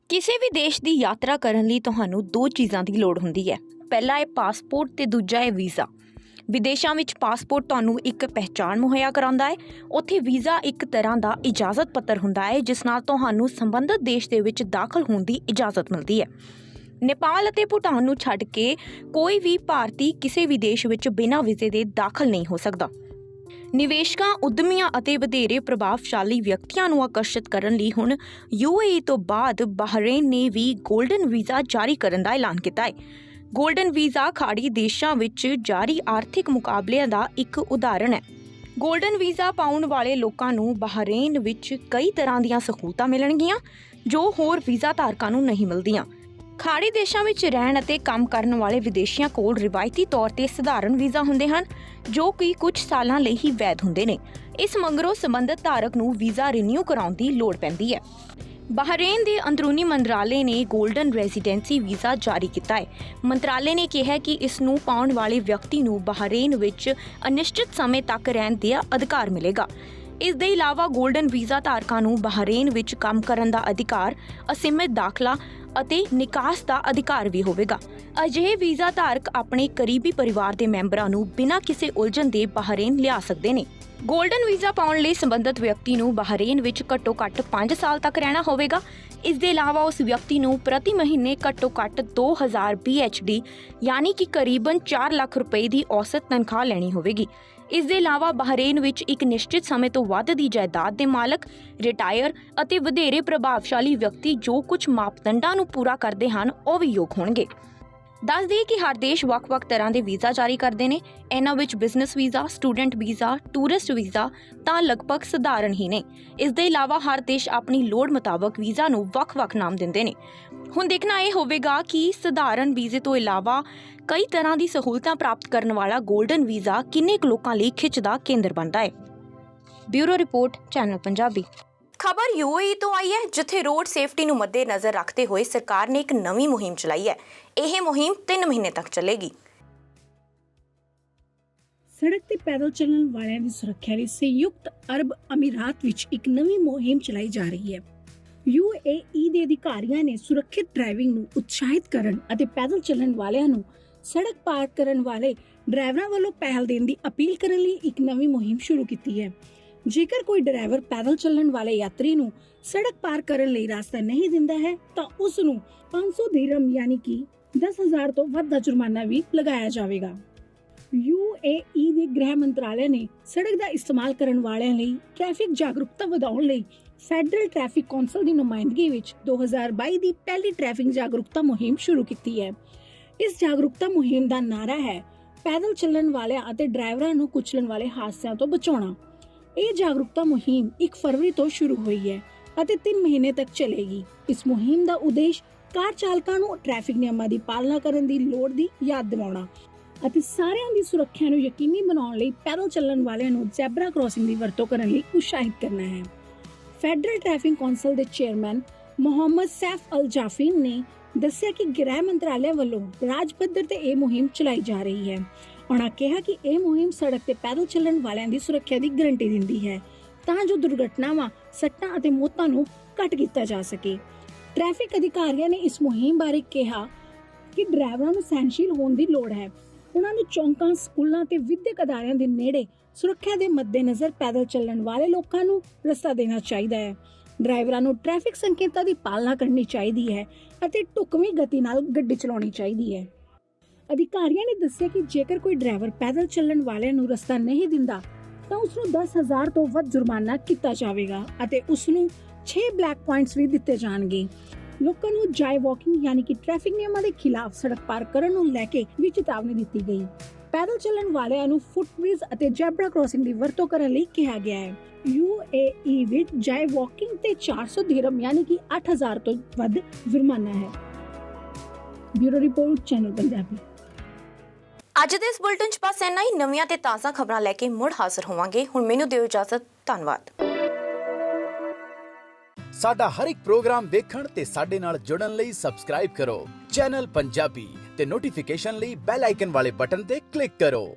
ਕਿਸੇ ਵੀ ਦੇਸ਼ ਦੀ ਯਾਤਰਾ ਕਰਨ ਲਈ ਤੁਹਾਨੂੰ ਦੋ ਚੀਜ਼ਾਂ ਦੀ ਲੋੜ ਹੁੰਦੀ ਹੈ। ਪਹਿਲਾ ਹੈ ਪਾਸਪੋਰਟ ਤੇ ਦੂਜਾ ਹੈ ਵੀਜ਼ਾ। ਵਿਦੇਸ਼ਾਂ ਵਿੱਚ ਪਾਸਪੋਰਟ ਤੁਹਾਨੂੰ ਇੱਕ ਪਹਿਚਾਣ ਮੁਹੱਈਆ ਕਰਾਉਂਦਾ ਹੈ। ਉੱਥੇ ਵੀਜ਼ਾ ਇੱਕ ਤਰ੍ਹਾਂ ਦਾ ਇਜਾਜ਼ਤ ਪੱਤਰ ਹੁੰਦਾ ਹੈ ਜਿਸ ਨਾਲ ਤੁਹਾਨੂੰ ਸੰਬੰਧਿਤ ਦੇਸ਼ ਦੇ ਵਿੱਚ ਦਾਖਲ ਹੋਣ ਦੀ ਇਜਾਜ਼ਤ ਮਿਲਦੀ ਹੈ। ਨੇਪਾਲ ਅਤੇ ਭੂਟਾਨ ਨੂੰ ਛੱਡ ਕੇ ਕੋਈ ਵੀ ਭਾਰਤੀ ਕਿਸੇ ਵੀ ਦੇਸ਼ ਵਿੱਚ ਬਿਨਾਂ ਵੀਜ਼ੇ ਦੇ ਦਾਖਲ ਨਹੀਂ ਹੋ ਸਕਦਾ। ਨਿਵੇਸ਼ਕਾਂ, ਉੱਦਮੀਆਂ ਅਤੇ ਵਧੇਰੇ ਪ੍ਰਭਾਵਸ਼ਾਲੀ ਵਿਅਕਤੀਆਂ ਨੂੰ ਆਕਰਸ਼ਿਤ ਕਰਨ ਲਈ ਹੁਣ UAE ਤੋਂ ਬਾਅਦ ਬਹਰੀਨ ਨੇ ਵੀ ਗੋਲਡਨ ਵੀਜ਼ਾ ਜਾਰੀ ਕਰਨ ਦਾ ਐਲਾਨ ਕੀਤਾ ਹੈ। ਗੋਲਡਨ ਵੀਜ਼ਾ ਖਾੜੀ ਦੇਸ਼ਾਂ ਵਿੱਚ ਜਾਰੀ ਆਰਥਿਕ ਮੁਕਾਬਲਿਆਂ ਦਾ ਇੱਕ ਉਦਾਹਰਣ ਹੈ। ਗੋਲਡਨ ਵੀਜ਼ਾ ਪਾਉਣ ਵਾਲੇ ਲੋਕਾਂ ਨੂੰ ਬਹਰੀਨ ਵਿੱਚ ਕਈ ਤਰ੍ਹਾਂ ਦੀਆਂ ਸਹੂਲਤਾਂ ਮਿਲਣਗੀਆਂ ਜੋ ਹੋਰ ਵੀਜ਼ਾ ਧਾਰਕਾਂ ਨੂੰ ਨਹੀਂ ਮਿਲਦੀਆਂ। ਖਾੜੀ ਦੇਸ਼ਾਂ ਵਿੱਚ ਰਹਿਣ ਅਤੇ ਕੰਮ ਕਰਨ ਵਾਲੇ ਵਿਦੇਸ਼ੀਆਂ ਕੋਲ ਰਿਵਾਇਤੀ ਤੌਰ ਤੇ ਸਧਾਰਨ ਵੀਜ਼ਾ ਹੁੰਦੇ ਹਨ ਜੋ ਕਿ ਕੁਝ ਸਾਲਾਂ ਲਈ ਹੀ ਵੈਧ ਹੁੰਦੇ ਨੇ। ਇਸ ਮਗਰੋਂ ਸੰਬੰਧਿਤ ਧਾਰਕ ਨੂੰ ਵੀਜ਼ਾ ਰੀਨਿਊ ਕਰਾਉਣ ਦੀ ਲੋੜ ਪੈਂਦੀ ਹੈ। ਬਹਰੀਨ ਦੇ ਅੰਦਰੂਨੀ ਮੰਤਰਾਲੇ ਨੇ ਗੋਲਡਨ ਰੈਜ਼ੀਡੈਂਸੀ ਵੀਜ਼ਾ ਜਾਰੀ ਕੀਤਾ ਹੈ। ਮੰਤਰਾਲੇ ਨੇ ਕਿਹਾ ਕਿ ਇਸ ਨੂੰ ਪਾਉਣ ਵਾਲੇ ਵਿਅਕਤੀ ਨੂੰ ਬਹਰੀਨ ਵਿੱਚ ਅਨਿਸ਼ਚਿਤ ਸਮੇਂ ਤੱਕ ਰਹਿਣ ਦਾ ਅਧਿਕਾਰ ਮਿਲੇਗਾ। ਇਸ ਦੇ ਇਲਾਵਾ ਗੋਲਡਨ ਵੀਜ਼ਾ ਧਾਰਕਾਂ ਨੂੰ ਬਹਰੀਨ ਵਿੱਚ ਕੰਮ ਕਰਨ ਦਾ ਅਧਿਕਾਰ, ਅਸੀਮਿਤ ਦਾਖਲਾ ਅਤੇ ਨਿਕਾਸ ਦਾ ਅਧਿਕਾਰ ਵੀ ਹੋਵੇਗਾ। ਅਜਿਹੇ ਵੀਜ਼ਾ ਧਾਰਕ ਆਪਣੇ ਕਰੀਬੀ ਪਰਿਵਾਰ ਦੇ ਮੈਂਬਰਾਂ ਨੂੰ ਬਿਨਾਂ ਕਿਸੇ ਉਲਝਣ ਦੇ ਬਹਰੀਨ ਲਿਆ ਸਕਦੇ ਨੇ। ਗੋਲਡਨ ਵੀਜ਼ਾ ਪਾਉਣ ਲਈ ਸੰਬੰਧਿਤ ਵਿਅਕਤੀ ਨੂੰ ਬਹਰੀਨ ਵਿੱਚ ਘੱਟੋ-ਘੱਟ 5 ਸਾਲ ਤੱਕ ਰਹਿਣਾ ਹੋਵੇਗਾ। ਇਸ ਦੇ ਇਲਾਵਾ ਉਸ ਵਿਅਕਤੀ ਨੂੰ ਪ੍ਰਤੀ ਮਹੀਨੇ ਘੱਟੋ-ਘੱਟ 2000 BHD ਯਾਨੀ ਕਿ ਕਰੀਬਨ 4 ਲੱਖ ਰੁਪਏ ਦੀ ਔਸਤ ਤਨਖਾਹ ਲੈਣੀ ਹੋਵੇਗੀ। ਇਸ ਦੇ ਇਲਾਵਾ ਬਹਰੀਨ ਵਿੱਚ ਇੱਕ ਨਿਸ਼ਚਿਤ ਸਮੇਂ ਤੋਂ ਵੱਧ ਦੀ ਜਾਇਦਾਦ ਦੇ ਮਾਲਕ, ਰਿਟਾਇਰ ਅਤੇ ਵਧੇਰੇ ਪ੍ਰਭਾਵਸ਼ਾਲੀ ਵਿਅਕਤੀ ਜੋ ਕੁਝ ਮਾਪਦੰਡਾਂ ਨੂੰ ਪੂਰਾ ਕਰਦੇ ਹਨ ਉਹ ਵੀ ਯੋਗ ਹੋਣਗੇ। ਦੱਸ ਦਈਏ ਕਿ ਹਰ ਦੇਸ਼ ਵੱਖ-ਵੱਖ ਤਰ੍ਹਾਂ ਦੇ ਵੀਜ਼ਾ ਜਾਰੀ ਕਰਦੇ ਨੇ। ਇਹਨਾਂ ਵਿੱਚ business visa, student visa, tourist visa ਤਾਂ ਲਗਭਗ ਸਧਾਰਨ ਹੀ ਨੇ। ਇਸ ਦੇ ਇਲਾਵਾ ਹਰ ਦੇਸ਼ ਆਪਣੀ ਲੋੜ ਮੁਤਾਬਕ ਵੀਜ਼ਾ ਨੂੰ ਵੱਖ-ਵੱਖ ਨਾਮ ਦਿੰਦੇ ਨੇ। ਹੁਣ ਦੇਖਣਾ ਇਹ ਹੋਵੇਗਾ ਕਿ ਸਧਾਰਨ ਵੀਜ਼ੇ ਤੋਂ ਇਲਾਵਾ ਕਈ ਤਰ੍ਹਾਂ ਦੀ ਸਹੂਲਤਾਂ ਪ੍ਰਾਪਤ ਕਰਨ ਵਾਲਾ ਗੋਲਡਨ ਵੀਜ਼ਾ ਕਿੰਨੇ ਕੁ ਲੋਕਾਂ ਲਈ ਖਿੱਚ ਦਾ ਕੇਂਦਰ ਬਣਦਾ ਹੈ। Bureau report, channel Punjabi. ਖਬਰ UAE ਤੋਂ ਆਈ ਹੈ ਜਿੱਥੇ ਰੋਡ ਸੇਫਟੀ ਨੂੰ ਮੱਦੇਨਜ਼ਰ ਰੱਖਦੇ ਹੋਏ ਸਰਕਾਰ ਨੇ ਇੱਕ ਨਵੀਂ ਮੁਹਿੰਮ ਚਲਾਈ ਹੈ। ਇਹ ਮੁਹਿੰਮ 3 ਮਹੀਨੇ ਤੱਕ ਚੱਲੇਗੀ। ਸੜਕ ਤੇ ਪੈਦਲ ਚੱਲਣ ਵਾਲਿਆਂ ਦੀ ਸੁਰੱਖਿਆ ਲਈ ਸੰਯੁਕਤ ਅਰਬ ਅਮੀਰਾਤ ਵਿੱਚ ਇੱਕ ਨਵੀਂ ਮੁਹਿੰਮ ਚਲਾਈ ਜਾ ਰਹੀ ਹੈ। UAE ਦੇ ਅਧਿਕਾਰੀਆਂ ਨੇ ਸੁਰੱਖਿਅਤ ਡਰਾਈਵਿੰਗ ਨੂੰ ਉਤਸ਼ਾਹਿਤ ਕਰਨ ਅਤੇ ਪੈਦਲ ਚੱਲਣ ਵਾਲਿਆਂ ਨੂੰ ਸੜਕ ਪਾਰ ਕਰਨ ਵਾਲੇ ਡਰਾਈਵਰਾਂ ਵੱਲੋਂ ਪਹਿਲ ਦੇਣ ਦੀ ਅਪੀਲ ਕਰਨ ਲਈ ਇੱਕ ਨਵੀਂ ਮੁਹਿੰਮ ਸ਼ੁਰੂ ਕੀਤੀ ਹੈ। ਜੇਕਰ ਕੋਈ ਡਰਾਈਵਰ ਪੈਦਲ ਚੱਲਣ ਵਾਲੇ ਯਾਤਰੀ ਨੂੰ ਸੜਕ ਪਾਰ ਕਰਨ ਲਈ ਰਸਤਾ ਨਹੀਂ ਦਿੰਦਾ ਹੈ ਤਾਂ ਉਸ ਨੂੰ 500 ਦਿਰਹਮ ਯਾਨੀ ਕਿ 10,000 ਤੋਂ ਵੱਧ ਦਾ ਜੁਰਮਾਨਾ ਵੀ ਲਗਾਇਆ ਜਾਵੇਗਾ। UAE ਦੇ ਗ੍ਰਹਿ ਮੰਤਰਾਲੇ ਨੇ ਸੜਕ ਦਾ ਇਸਤੇਮਾਲ ਕਰਨ ਵਾਲਿਆਂ ਲਈ ਟ੍ਰੈਫਿਕ ਜਾਗਰੂਕਤਾ ਵਧਾਉਣ ਲਈ ਫੈਡਰਲ ਟ੍ਰੈਫਿਕ ਕੌਂਸਲ ਦੀ ਨੁਮਾਇੰਦਗੀ ਵਿੱਚ 2022 ਦੀ ਪਹਿਲੀ ਟ੍ਰੈਫਿਕ ਜਾਗਰੂਕਤਾ ਮੁਹਿੰਮ ਸ਼ੁਰੂ ਕੀਤੀ ਹੈ। ਇਸ ਜਾਗਰੂਕਤਾ ਮੁਹਿੰਮ ਦਾ ਨਾਅਰਾ ਹੈ ਪੈਦਲ ਚੱਲਣ ਵਾਲਿਆਂ ਅਤੇ ਡਰਾਈਵਰਾਂ ਨੂੰ ਕੁਚਲਣ ਵਾਲੇ ਹਾਦਸਿਆਂ ਤੋਂ ਬਚਾਉਣਾ। ਇਹ ਜਾਗਰੂਕਤਾ ਮੁਹਿੰਮ 1 ਫਰਵਰੀ ਤੋਂ ਸ਼ੁਰੂ ਹੋਈ ਹੈ ਅਤੇ 3 ਮਹੀਨੇ ਤੱਕ ਚੱਲੇਗੀ। ਇਸ ਮੁਹਿੰਮ ਦਾ ਉਦੇਸ਼ ਕਾਰ ਚਾਲਕਾਂ ਨੂੰ ਟ੍ਰੈਫਿਕ ਨਿਯਮਾਂ ਦੀ ਪਾਲਣਾ ਕਰਨ ਦੀ ਲੋੜ ਦੀ ਯਾਦ ਦਿਵਾਉਣਾ ਅਤੇ ਸਾਰਿਆਂ ਦੀ ਸੁਰੱਖਿਆ ਨੂੰ ਯਕੀਨੀ ਬਣਾਉਣ ਲਈ ਪੈਦਲ ਚੱਲਣ ਵਾਲਿਆਂ ਨੂੰ ਜ਼ੈਬਰਾ ਕ੍ਰਾਸਿੰਗ ਦੀ ਵਰਤੋਂ ਕਰਨ ਲਈ ਉਤਸ਼ਾਹਿਤ ਕਰਨਾ ਹੈ। ਫੈਡਰਲ ਟ੍ਰੈਫਿਕ ਕੌਂਸਲ ਦੇ ਚੇਅਰਮੈਨ ਮੁਹੰਮਦ ਸੈਫ ਅਲ ਜਾਫੀਨ ਨੇ ਦੱਸਿਆ ਕਿ ਗ੍ਰਹਿ ਮੰਤਰਾਲੇ ਵੱਲੋਂ ਰਾਜ ਪੱਧਰ ਤੇ ਇਹ ਮੁਹਿੰਮ ਚਲਾਈ ਜਾ ਰਹੀ ਹੈ। ਉਹਨਾਂ ਕਿਹਾ ਕਿ ਇਹ ਮੁਹਿੰਮ ਸੜਕ ਤੇ ਪੈਦਲ ਚੱਲਣ ਵਾਲਿਆਂ ਦੀ ਸੁਰੱਖਿਆ ਦੀ ਗਾਰੰਟੀ ਦਿੰਦੀ ਹੈ ਤਾਂ ਜੋ ਦੁਰਘਟਨਾਵਾਂ, ਸੱਟਾਂ ਅਤੇ ਮੌਤਾਂ ਨੂੰ ਘੱਟ ਕੀਤਾ ਜਾ ਸਕੇ। ਟ੍ਰੈਫਿਕ ਅਧਿਕਾਰੀਆਂ ਨੇ ਇਸ ਮੁਹਿੰਮ ਬਾਰੇ ਕਿਹਾ ਕਿ ਡਰਾਈਵਰਾਂ ਨੂੰ ਸਹਿਨਸ਼ੀਲ ਹੋਣ ਦੀ ਲੋੜ ਹੈ। ਉਹਨਾਂ ਨੂੰ ਚੌਂਕਾਂ, ਸਕੂਲਾਂ ਤੇ ਵਿਦਿਅਕ ਅਦਾਰਿਆਂ ਦੇ ਨੇੜੇ ਸੁਰੱਖਿਆ ਦੇ ਮੱਦੇਨਜ਼ਰ ਪੈਦਲ ਚੱਲਣ ਵਾਲੇ ਲੋਕਾਂ ਨੂੰ ਰਸਤਾ ਦੇਣਾ ਚਾਹੀਦਾ ਹੈ। ਡਰਾਈਵਰਾਂ ਨੂੰ ਟ੍ਰੈਫਿਕ ਸੰਕੇਤਾਂ ਦੀ ਪਾਲਣਾ ਕਰਨੀ ਚਾਹੀਦੀ ਹੈ ਅਤੇ ਢੁਕਵੀਂ ਗਤੀ ਨਾਲ ਗੱਡੀ ਚਲਾਉਣੀ ਚਾਹੀਦੀ ਹੈ। ਅਧਿਕਾਰੀਆਂ ਨੇ ਦੱਸਿਆ ਕਿ ਜੇਕਰ ਕੋਈ ਡਰਾਈਵਰ ਪੈਦਲ ਚੱਲਣ ਵਾਲਿਆਂ ਨੂੰ ਰਸਤਾ ਨਹੀਂ ਦਿੰਦਾ ਤਾਂ ਉਸ ਨੂੰ 10,000 ਤੋਂ ਵੱਧ ਜੁਰਮਾਨਾ ਕੀਤਾ ਜਾਵੇਗਾ ਅਤੇ ਉਸ ਨੂੰ 6 ਬਲੈਕ ਪੁਆਇੰਟਸ ਵੀ ਦਿੱਤੇ ਜਾਣਗੇ। ਲੋਕਾਂ ਨੂੰ ਜਾਈ ਵਾਕਿੰਗ ਯਾਨੀ ਕਿ ਟ੍ਰੈਫਿਕ ਨਿਯਮਾਂ ਦੇ ਖਿਲਾਫ ਸੜਕ ਪਾਰ ਕਰਨ ਨੂੰ ਲੈ ਕੇ ਵੀ ਚੇਤਾਵਨੀ ਦਿੱਤੀ ਗਈ। ਪੈਦਲ ਚੱਲਣ ਵਾਲਿਆਂ ਨੂੰ ਫੁੱਟਬ੍ਰਿਜ ਅਤੇ ਜ਼ੈਬਰਾ ਕ੍ਰਾਸਿੰਗ ਦੀ ਵਰਤੋਂ ਕਰਨ ਲਈ ਕਿਹਾ ਗਿਆ ਹੈ। UAE ਵਿੱਚ ਜਾਈ ਵਾਕਿੰਗ ਤੇ 400 ਦਿਰਹਮ ਯਾਨੀ ਕਿ 8,000 ਤੋਂ ਵੱਧ ਜੁਰਮਾਨਾ ਹੈ। Bureau report, channel Punjabi. ਅੱਜ ਦੇ ਇਸ ਬੁਲਟਨ 'ਚ ਬਸ ਇੰਨਾ ਹੀ। ਨਵੀਆਂ ਤੇ ਤਾਜ਼ਾ ਖਬਰਾਂ ਲੈ ਕੇ ਮੁੜ ਹਾਜ਼ਰ ਹੋਵਾਂਗੇ। ਹੁਣ ਮੈਨੂੰ ਦਿਓ ਇਜਾਜ਼ਤ। ਧੰਨਵਾਦ। ਸਾਡਾ ਹਰ ਇੱਕ ਪ੍ਰੋਗਰਾਮ ਦੇਖਣ ਤੇ ਸਾਡੇ ਨਾਲ ਜੁੜਨ ਲਈ ਸਬਸਕ੍ਰਾਈਬ ਕਰੋ ਚੈਨਲ ਪੰਜਾਬੀ ਤੇ ਨੋਟੀਫਿਕੇਸ਼ਨ ਲਈ ਬੈਲ ਆਈਕਨ ਵਾਲੇ ਬਟਨ ਤੇ ਕਲਿੱਕ ਕਰੋ।